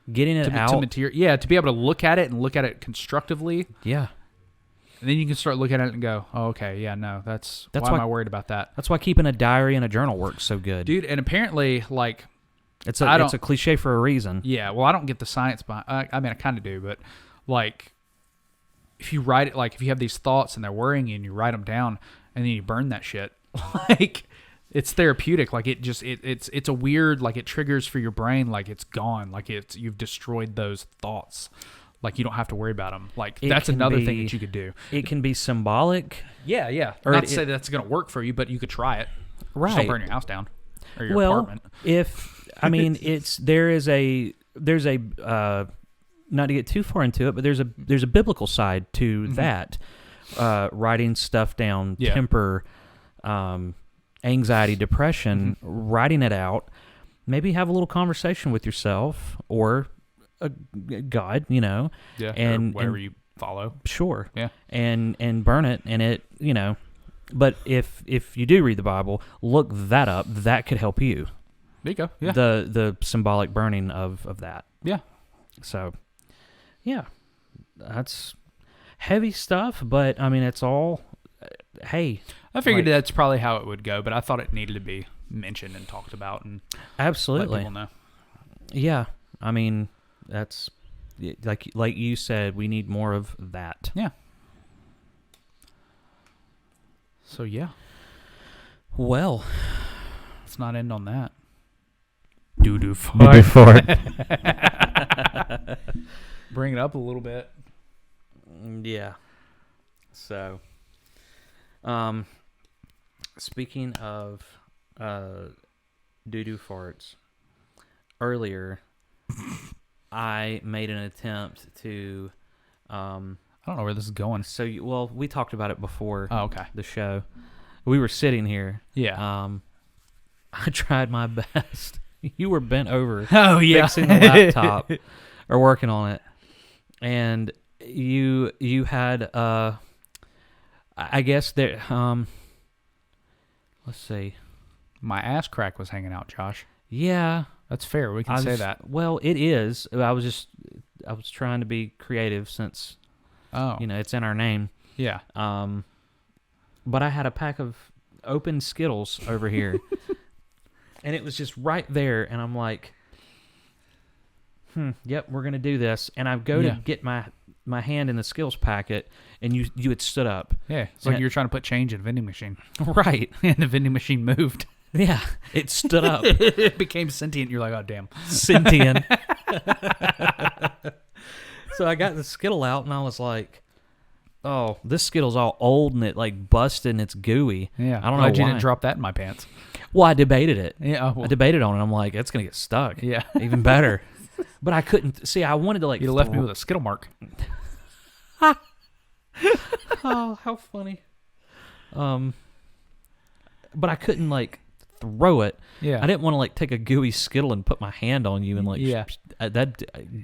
Getting it out. To be able to look at it and look at it constructively. Yeah. And then you can start looking at it and go, oh, okay, yeah, no, that's why am I worried about that? That's why keeping a diary and a journal works so good. Dude, and apparently, like, it's a cliche for a reason. Yeah, well, I don't get the science behind. I mean, I kind of do, but like, if you write it, like, if you have these thoughts and they're worrying you, and you write them down, and then you burn that shit, like, it's therapeutic. Like, it's a weird, like, it triggers for your brain, like it's gone, like you've destroyed those thoughts. Like, you don't have to worry about them. Like, that's another thing that you could do. It can be symbolic. Yeah. Or not to say that's going to work for you, but you could try it. Right. Just don't burn your house down or your apartment. There's a not to get too far into it, but there's a biblical side to that, writing stuff down, temper, anxiety, depression, writing it out. Maybe have a little conversation with yourself or God, yeah, and whatever you follow. Sure, yeah, and burn it, and it, But if you do read the Bible, look that up. That could help you. There you go. Yeah. The symbolic burning of that. Yeah. So, yeah, that's heavy stuff, but I mean, it's all, hey. I figured that's probably how it would go, but I thought it needed to be mentioned and talked about and absolutely let people know. Yeah. I mean, that's like you said, we need more of that. Yeah. So yeah, Well, let's not end on that. doo-doo fart. Bring it up a little bit. Yeah. So, speaking of doo-doo farts, earlier I made an attempt to. I don't know where this is going. Well, we talked about it before. Oh, okay. The show. We were sitting here. Yeah. I tried my best. You were bent over. Oh, yeah. Fixing the laptop or working on it, and you had I guess there. Let's see. My ass crack was hanging out, Josh. Yeah, That's fair. We can say that. Well, it is. I was trying to be creative since Oh. it's in our name. Yeah. But I had a pack of open Skittles over here, and it was just right there. And I'm like, yep, we're gonna do this. And I go to get my hand in the Skittles packet, and you had stood up. Yeah. It's like you were trying to put change in a vending machine. Right. And the vending machine moved. Yeah, it stood up. It became sentient. You're like, oh, damn. Sentient. So I got the Skittle out, and I was like, oh, this Skittle's all old, and it like busted, and it's gooey. Yeah. I don't know Glad you why. didn't drop that in my pants. Well, I debated it. Yeah. Oh, well. I debated on it. I'm like, it's going to get stuck. Yeah. Even better. But I couldn't. See, I wanted to like... You left me with a Skittle mark. Oh, how funny. But I couldn't like throw it. Yeah. I didn't want to like take a gooey Skittle and put my hand on you and like... Yeah.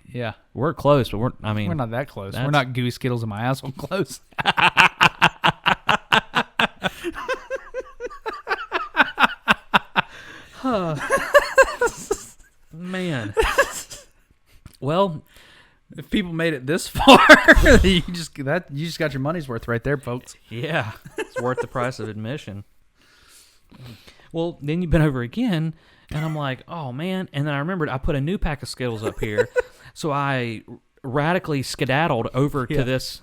Yeah. We're close, but we're not that close. We're that's- not gooey Skittles in my asshole close. Man. Well, If people made it this far, you just got your money's worth right there, folks. yeah. It's worth the price of admission. Well, then you've been over again, and I'm like, oh, man. And then I remembered I put a new pack of Skittles up here, so I radically skedaddled over to this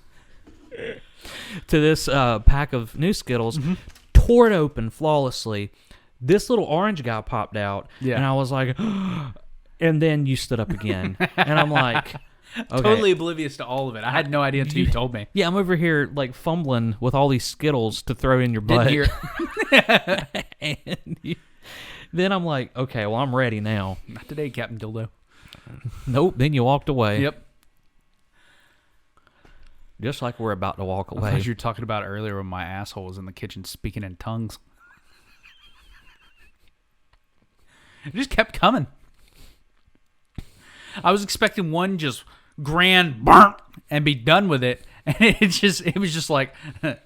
pack of new Skittles, tore it open flawlessly. This little orange guy popped out, and I was like, and then you stood up again. And I'm like... Okay. Totally oblivious to all of it. I had no idea until you told me. Yeah, I'm over here like fumbling with all these Skittles to throw in your butt. Didn't hear it. And then I'm like, okay, well, I'm ready now. Not today, Captain Dildo. Nope. Then you walked away. Yep. Just like we're about to walk I away. thought you were talking about earlier when my asshole was in the kitchen speaking in tongues. It just kept coming. I was expecting one just grand burnt and be done with it, and it was just like,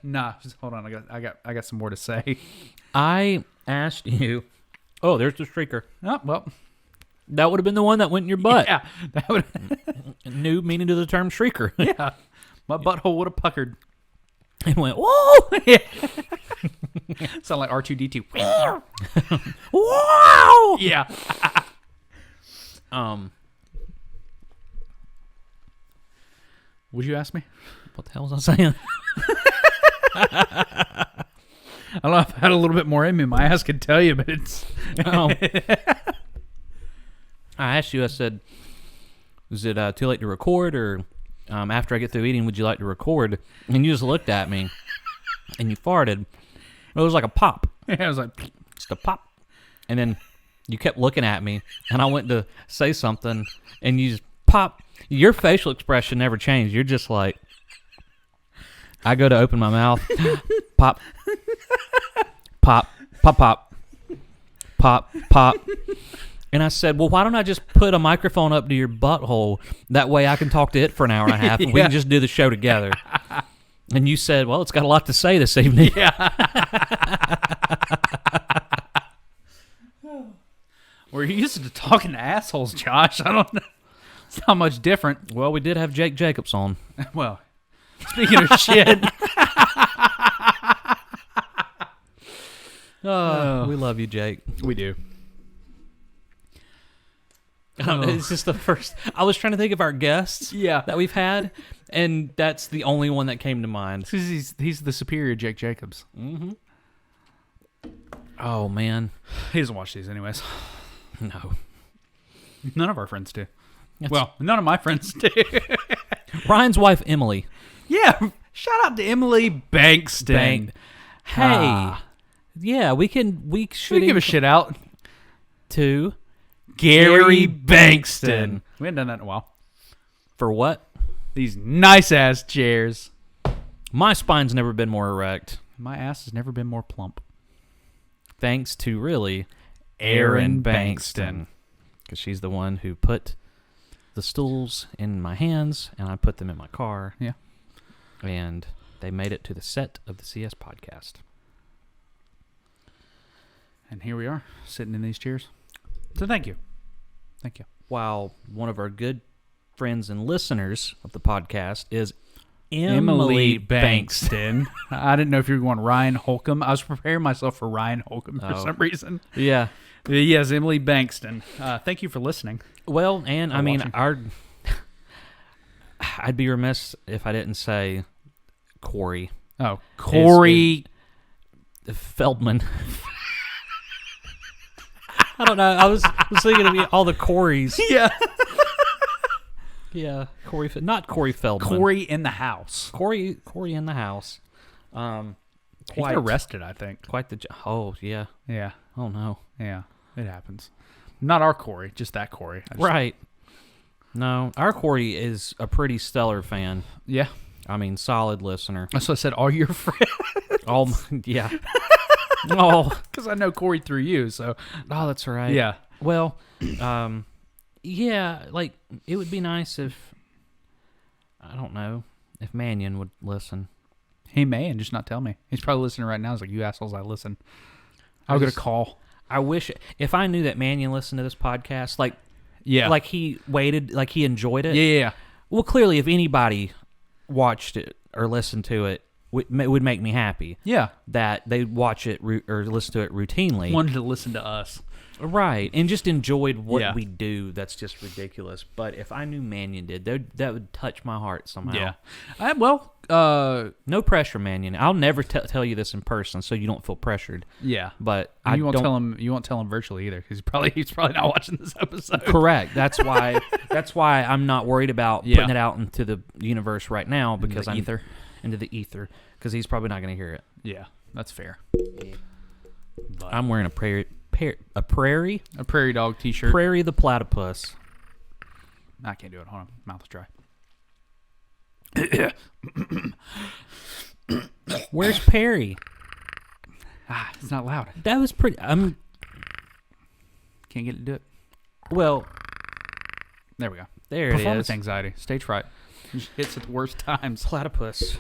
nah. Hold on, I got some more to say. I asked you. Oh, there's the streaker. Oh well, That would have been the one that went in your butt. yeah, that would. New meaning to the term streaker. Yeah, my butthole would have puckered. It went whoa. Sound like R2D2. Wow. Yeah. Would you ask me? What the hell was I saying? I don't know if I had a little bit more in me. My ass could tell you, but it's... I asked you, I said, is it too late to record, or after I get through eating, would you like to record? And you just looked at me, and you farted. It was like a pop. Yeah, I was like... Just a pop. And then you kept looking at me, and I went to say something, and you just pop. Your facial expression never changed. You're just like... I go to open my mouth. Pop. Pop. Pop, pop. Pop, pop. And I said, well, why don't I just put a microphone up to your butthole? That way I can talk to it for an hour and a half, and we can just do the show together. And you said, well, it's got a lot to say this evening. Yeah. We're used to talking to assholes, Josh. I don't know. It's not much different. Well, we did have Jake Jacobs on. Well, speaking of shit. We love you, Jake. We do. don't know. It's just the first. I was trying to think of our guests that we've had, and that's the only one that came to mind. He's the superior Jake Jacobs. Mm-hmm. Oh, man. He doesn't watch these anyways. No. None of our friends do. Well, none of my friends do. Ryan's wife, Emily. Yeah. Shout out to Emily Bankston. Hey. Yeah, we should give a shit out to Gary Bankston. We haven't done that in a while. For what? These nice-ass chairs. My spine's never been more erect. My ass has never been more plump. Thanks to, really, Erin Bankston. Because she's the one who put the stools in my hands, and I put them in my car. Yeah. And they made it to the set of the CS podcast. And here we are, sitting in these chairs. So thank you. Thank you. While one of our good friends and listeners of the podcast is Emily Bankston. I didn't know if you were going Ryan Holcomb. I was preparing myself for Ryan Holcomb for some reason. Yeah. Yes, Emily Bankston. Thank you for listening. Well, and I mean, I'd be remiss if I didn't say Corey. Oh, Corey Feldman. I don't know. I was thinking of all the Coreys. Yeah. Yeah, not Corey Feldman. Corey in the house. Corey in the house. He got arrested, I think. Quite the. Oh yeah. Yeah. Oh no. Yeah. It happens. Not our Corey, just that Corey. Right. No, our Corey is a pretty stellar fan. Yeah. I mean, solid listener. That's what I said. All your friends. All yeah. Oh, because I know Corey through you. So. Oh, that's right. Yeah. Well, yeah. Like it would be nice if I don't know if Mannion would listen. He may and just not tell me. He's probably listening right now. He's like, you assholes, I listen. I'll get a call. I wish if I knew that Mannion listened to this podcast, like he waited, like he enjoyed it. Yeah. Well, clearly, if anybody watched it or listened to it, it would make me happy. Yeah. That they watch it or listen to it routinely. Wanted to listen to us. Right. And just enjoyed what we do. That's just ridiculous. But if I knew Mannion did, that would touch my heart somehow. Yeah. No pressure, Mannion. I'll never tell you this in person, so you don't feel pressured. Yeah. But you won't tell him virtually either, because he's probably not watching this episode. Correct. That's why I'm not worried about putting it out into the universe right now, because into the ether, because he's probably not going to hear it. Yeah, that's fair. But I'm wearing a prairie dog t-shirt. Prairie the platypus. I can't do it. Hold on, mouth is dry. Where's Perry? It's not loud. That was pretty. Can't get it to do it. Well, there we go. There it is. Performance anxiety, stage fright. It hits at the worst times. Platypus.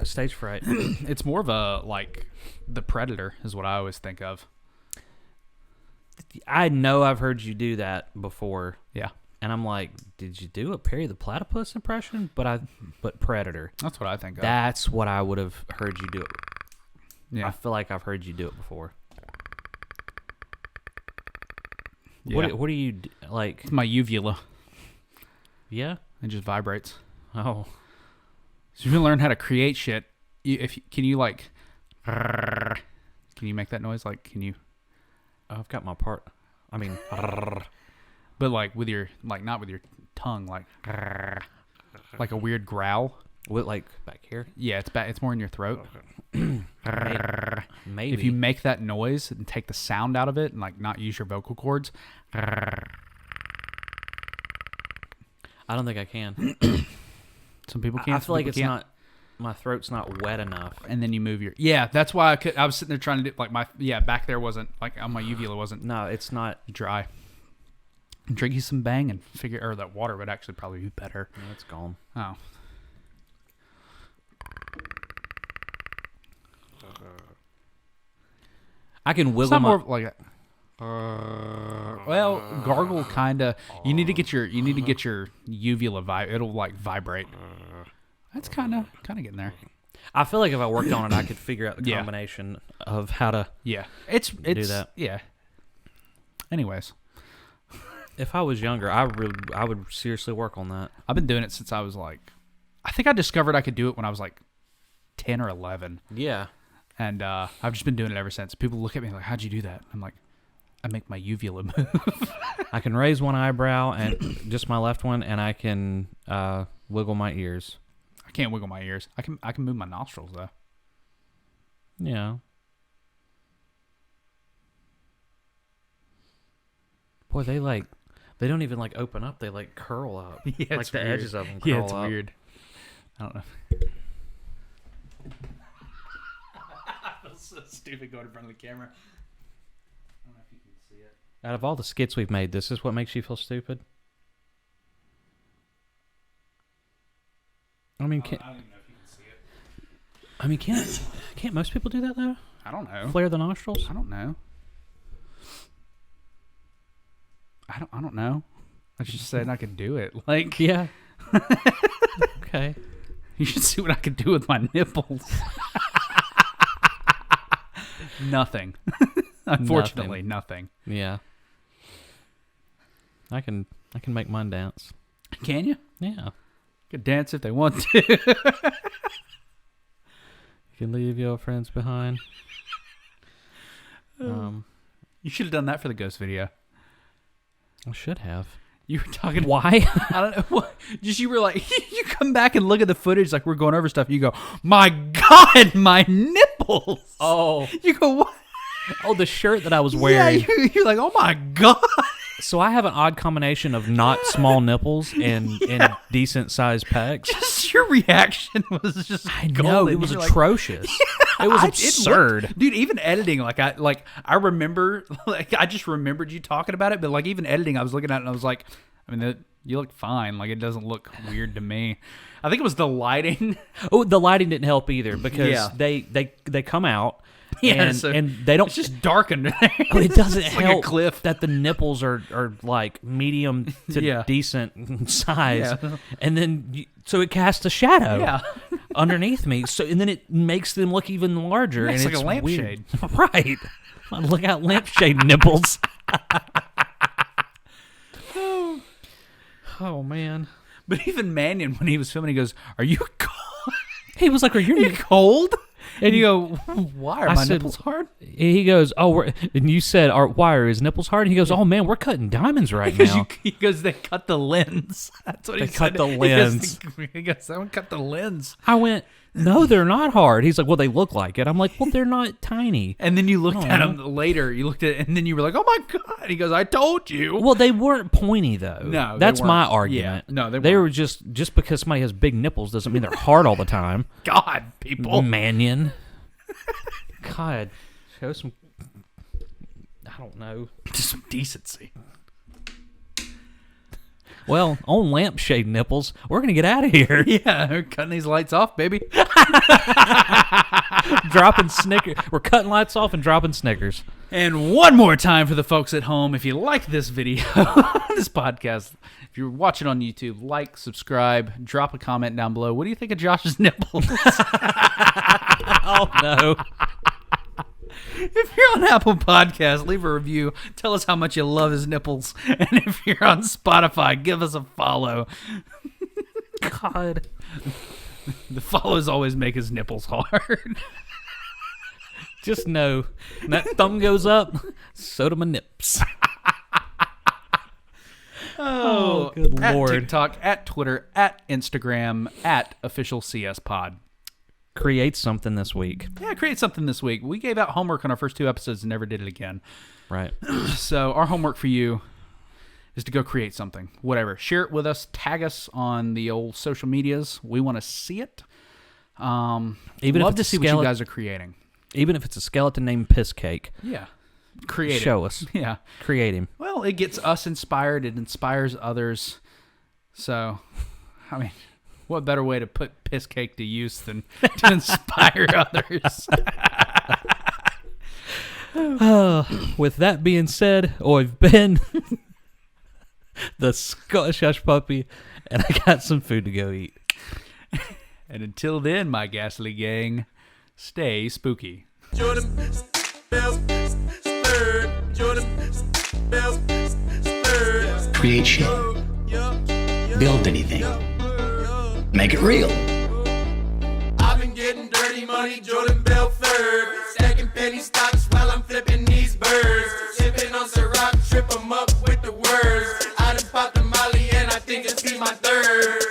Stage fright. It's more of a the Predator is what I always think of. I know I've heard you do that before. Yeah. And I'm like, did you do a Perry the Platypus impression? But Predator. That's what I think of. That's what I would have heard you do it. Yeah. I feel like I've heard you do it before. Yeah. What do you like? It's my uvula. Yeah? It just vibrates. Oh. So if you learn how to create shit, can you make that noise? Can you? I've got my part. I mean, but with your not with your tongue, like a weird growl. With back here. Yeah, it's more in your throat. Maybe if you make that noise and take the sound out of it and not use your vocal cords. I don't think I can. Some people can't. I feel like it's not. My throat's not wet enough. And then you move your. Yeah, that's why I was sitting there trying to do my back there wasn't on my uvula wasn't. No, it's not dry. Drink you some Bang and or that water would actually probably be better. No, it's gone. Oh. I can wiggle it's not more like well, gargle kind of. You need to get your uvula it'll vibrate. That's kind of getting there. I feel like if I worked on it, I could figure out the combination of how to. Yeah, it's do that. Yeah. Anyways, If I was younger, I would seriously work on that. I've been doing it since I was like, I think I discovered I could do it when I was like 10 or 11. Yeah. And I've just been doing it ever since. People look at me like, how'd you do that? I'm like, I make my uvula move. I can raise one eyebrow and just my left one, and I can wiggle my ears. I can't wiggle my ears. I can move my nostrils though. Yeah. Boy, they don't even like open up. They like curl up. Yeah, like the weird. edges of them curl Yeah, it's up. weird. I don't know. I feel so stupid going in front of the camera. I don't know if you can see it. Out of all the skits we've made, this is what makes you feel stupid? I mean, I don't even know if you can see it. I mean, can't most people do that though? I don't know. Flare the nostrils? I don't know. I don't know. I just said I could do it. Like, Yeah. Okay. you should see what I could do with my nipples. Nothing. Unfortunately, nothing. Yeah. I can make mine dance. Can you? Yeah. Could dance if they want to. You can leave your friends behind. You should have done that for the ghost video. I should have. You were talking. Why? I don't know. What, just you were like, you come back and look at the footage like we're going over stuff. You go, my God, my nipples. Oh. You go, what? Oh, the shirt that I was wearing. Yeah, you're like, oh my God. So I have an odd combination of not small nipples and decent sized pecs. Just your reaction was just. I know, golden. it was You're like, atrocious. It was absurd. Dude, even editing, I remember, like, I just remembered you talking about it, but like even editing, I was looking at it and I was like, I mean, you look fine. Like, it doesn't look weird to me. I think it was the lighting. Oh, the lighting didn't help either because Yeah. they come out Yeah, and, so and they don't. It's just dark under there. Oh, it doesn't It's help like a cliff. that the nipples are like medium to Yeah. decent size, Yeah. and then so it casts a shadow Yeah. underneath me. So and then it makes them look even larger. Yeah, and it's like a weird. lampshade. Right? Look out, lampshade nipples. Oh man! But even Mannion, when he was filming, he goes, "Are you cold?" He was like, "Are you cold?" And you go, "Why are I my said, nipples hard?" He goes, "Oh, and you said, why are his nipples hard?" And he goes, "Oh man, we're cutting diamonds right now." He goes, "They cut the lens." That's what They he said. cut the lens. He goes, "Someone cut the lens." I went, "No, they're not hard." He's like, "Well, they look like it." I'm like, "Well, they're not tiny." And then you looked at him later. You looked at it, and then you were like, "Oh my God!" He goes, "I told you." Well, they weren't pointy though. No, they that's my weren't. argument. Yeah, no, they were weren't. just because somebody has big nipples doesn't mean they're hard all the time. God, people. Mannion. God, show some. I don't know. Just some decency. Well, on lampshade nipples, we're gonna get out of here. Yeah, we're cutting these lights off, baby. Dropping Snickers. We're cutting lights off and dropping Snickers. And one more time for the folks at home, if you like this video, this podcast, if you're watching on YouTube, like, subscribe, drop a comment down below. What do you think of Josh's nipples? Oh no. If you're on Apple Podcasts, leave a review. Tell us how much you love his nipples. And if you're on Spotify, give us a follow. God. The follows always make his nipples hard. Just know when that thumb goes up, so do my nips. Oh, good At Lord. TikTok, at Twitter, at Instagram, at official CS Pod. Create something this week. Yeah, create something this week. We gave out homework on our first 2 episodes and never did it again. Right. So our homework for you is to go create something. Whatever. Share it with us. Tag us on the old social medias. We want to see it. Even if love it's to a see what you skeleton- guys are creating. Even if it's a skeleton named Piss Cake. Yeah. Create it. Show us. Yeah. Create him. Well, it gets us inspired. It inspires others. So, I mean, what better way to put piss cake to use than to inspire others? With that being said, I've been the Scottish Hush Puppy, and I got some food to go eat. And until then, my ghastly gang, stay spooky. Jordan Bell, stirred. Jordan Bell, stirred. create shit. Build anything. Make it real. I've been getting dirty money, Jordan Belfort. Stacking penny stocks while I'm flipping these birds. Sipping on Ciroc, trip 'em up with the words. I done popped the Molly and I think it's be my third.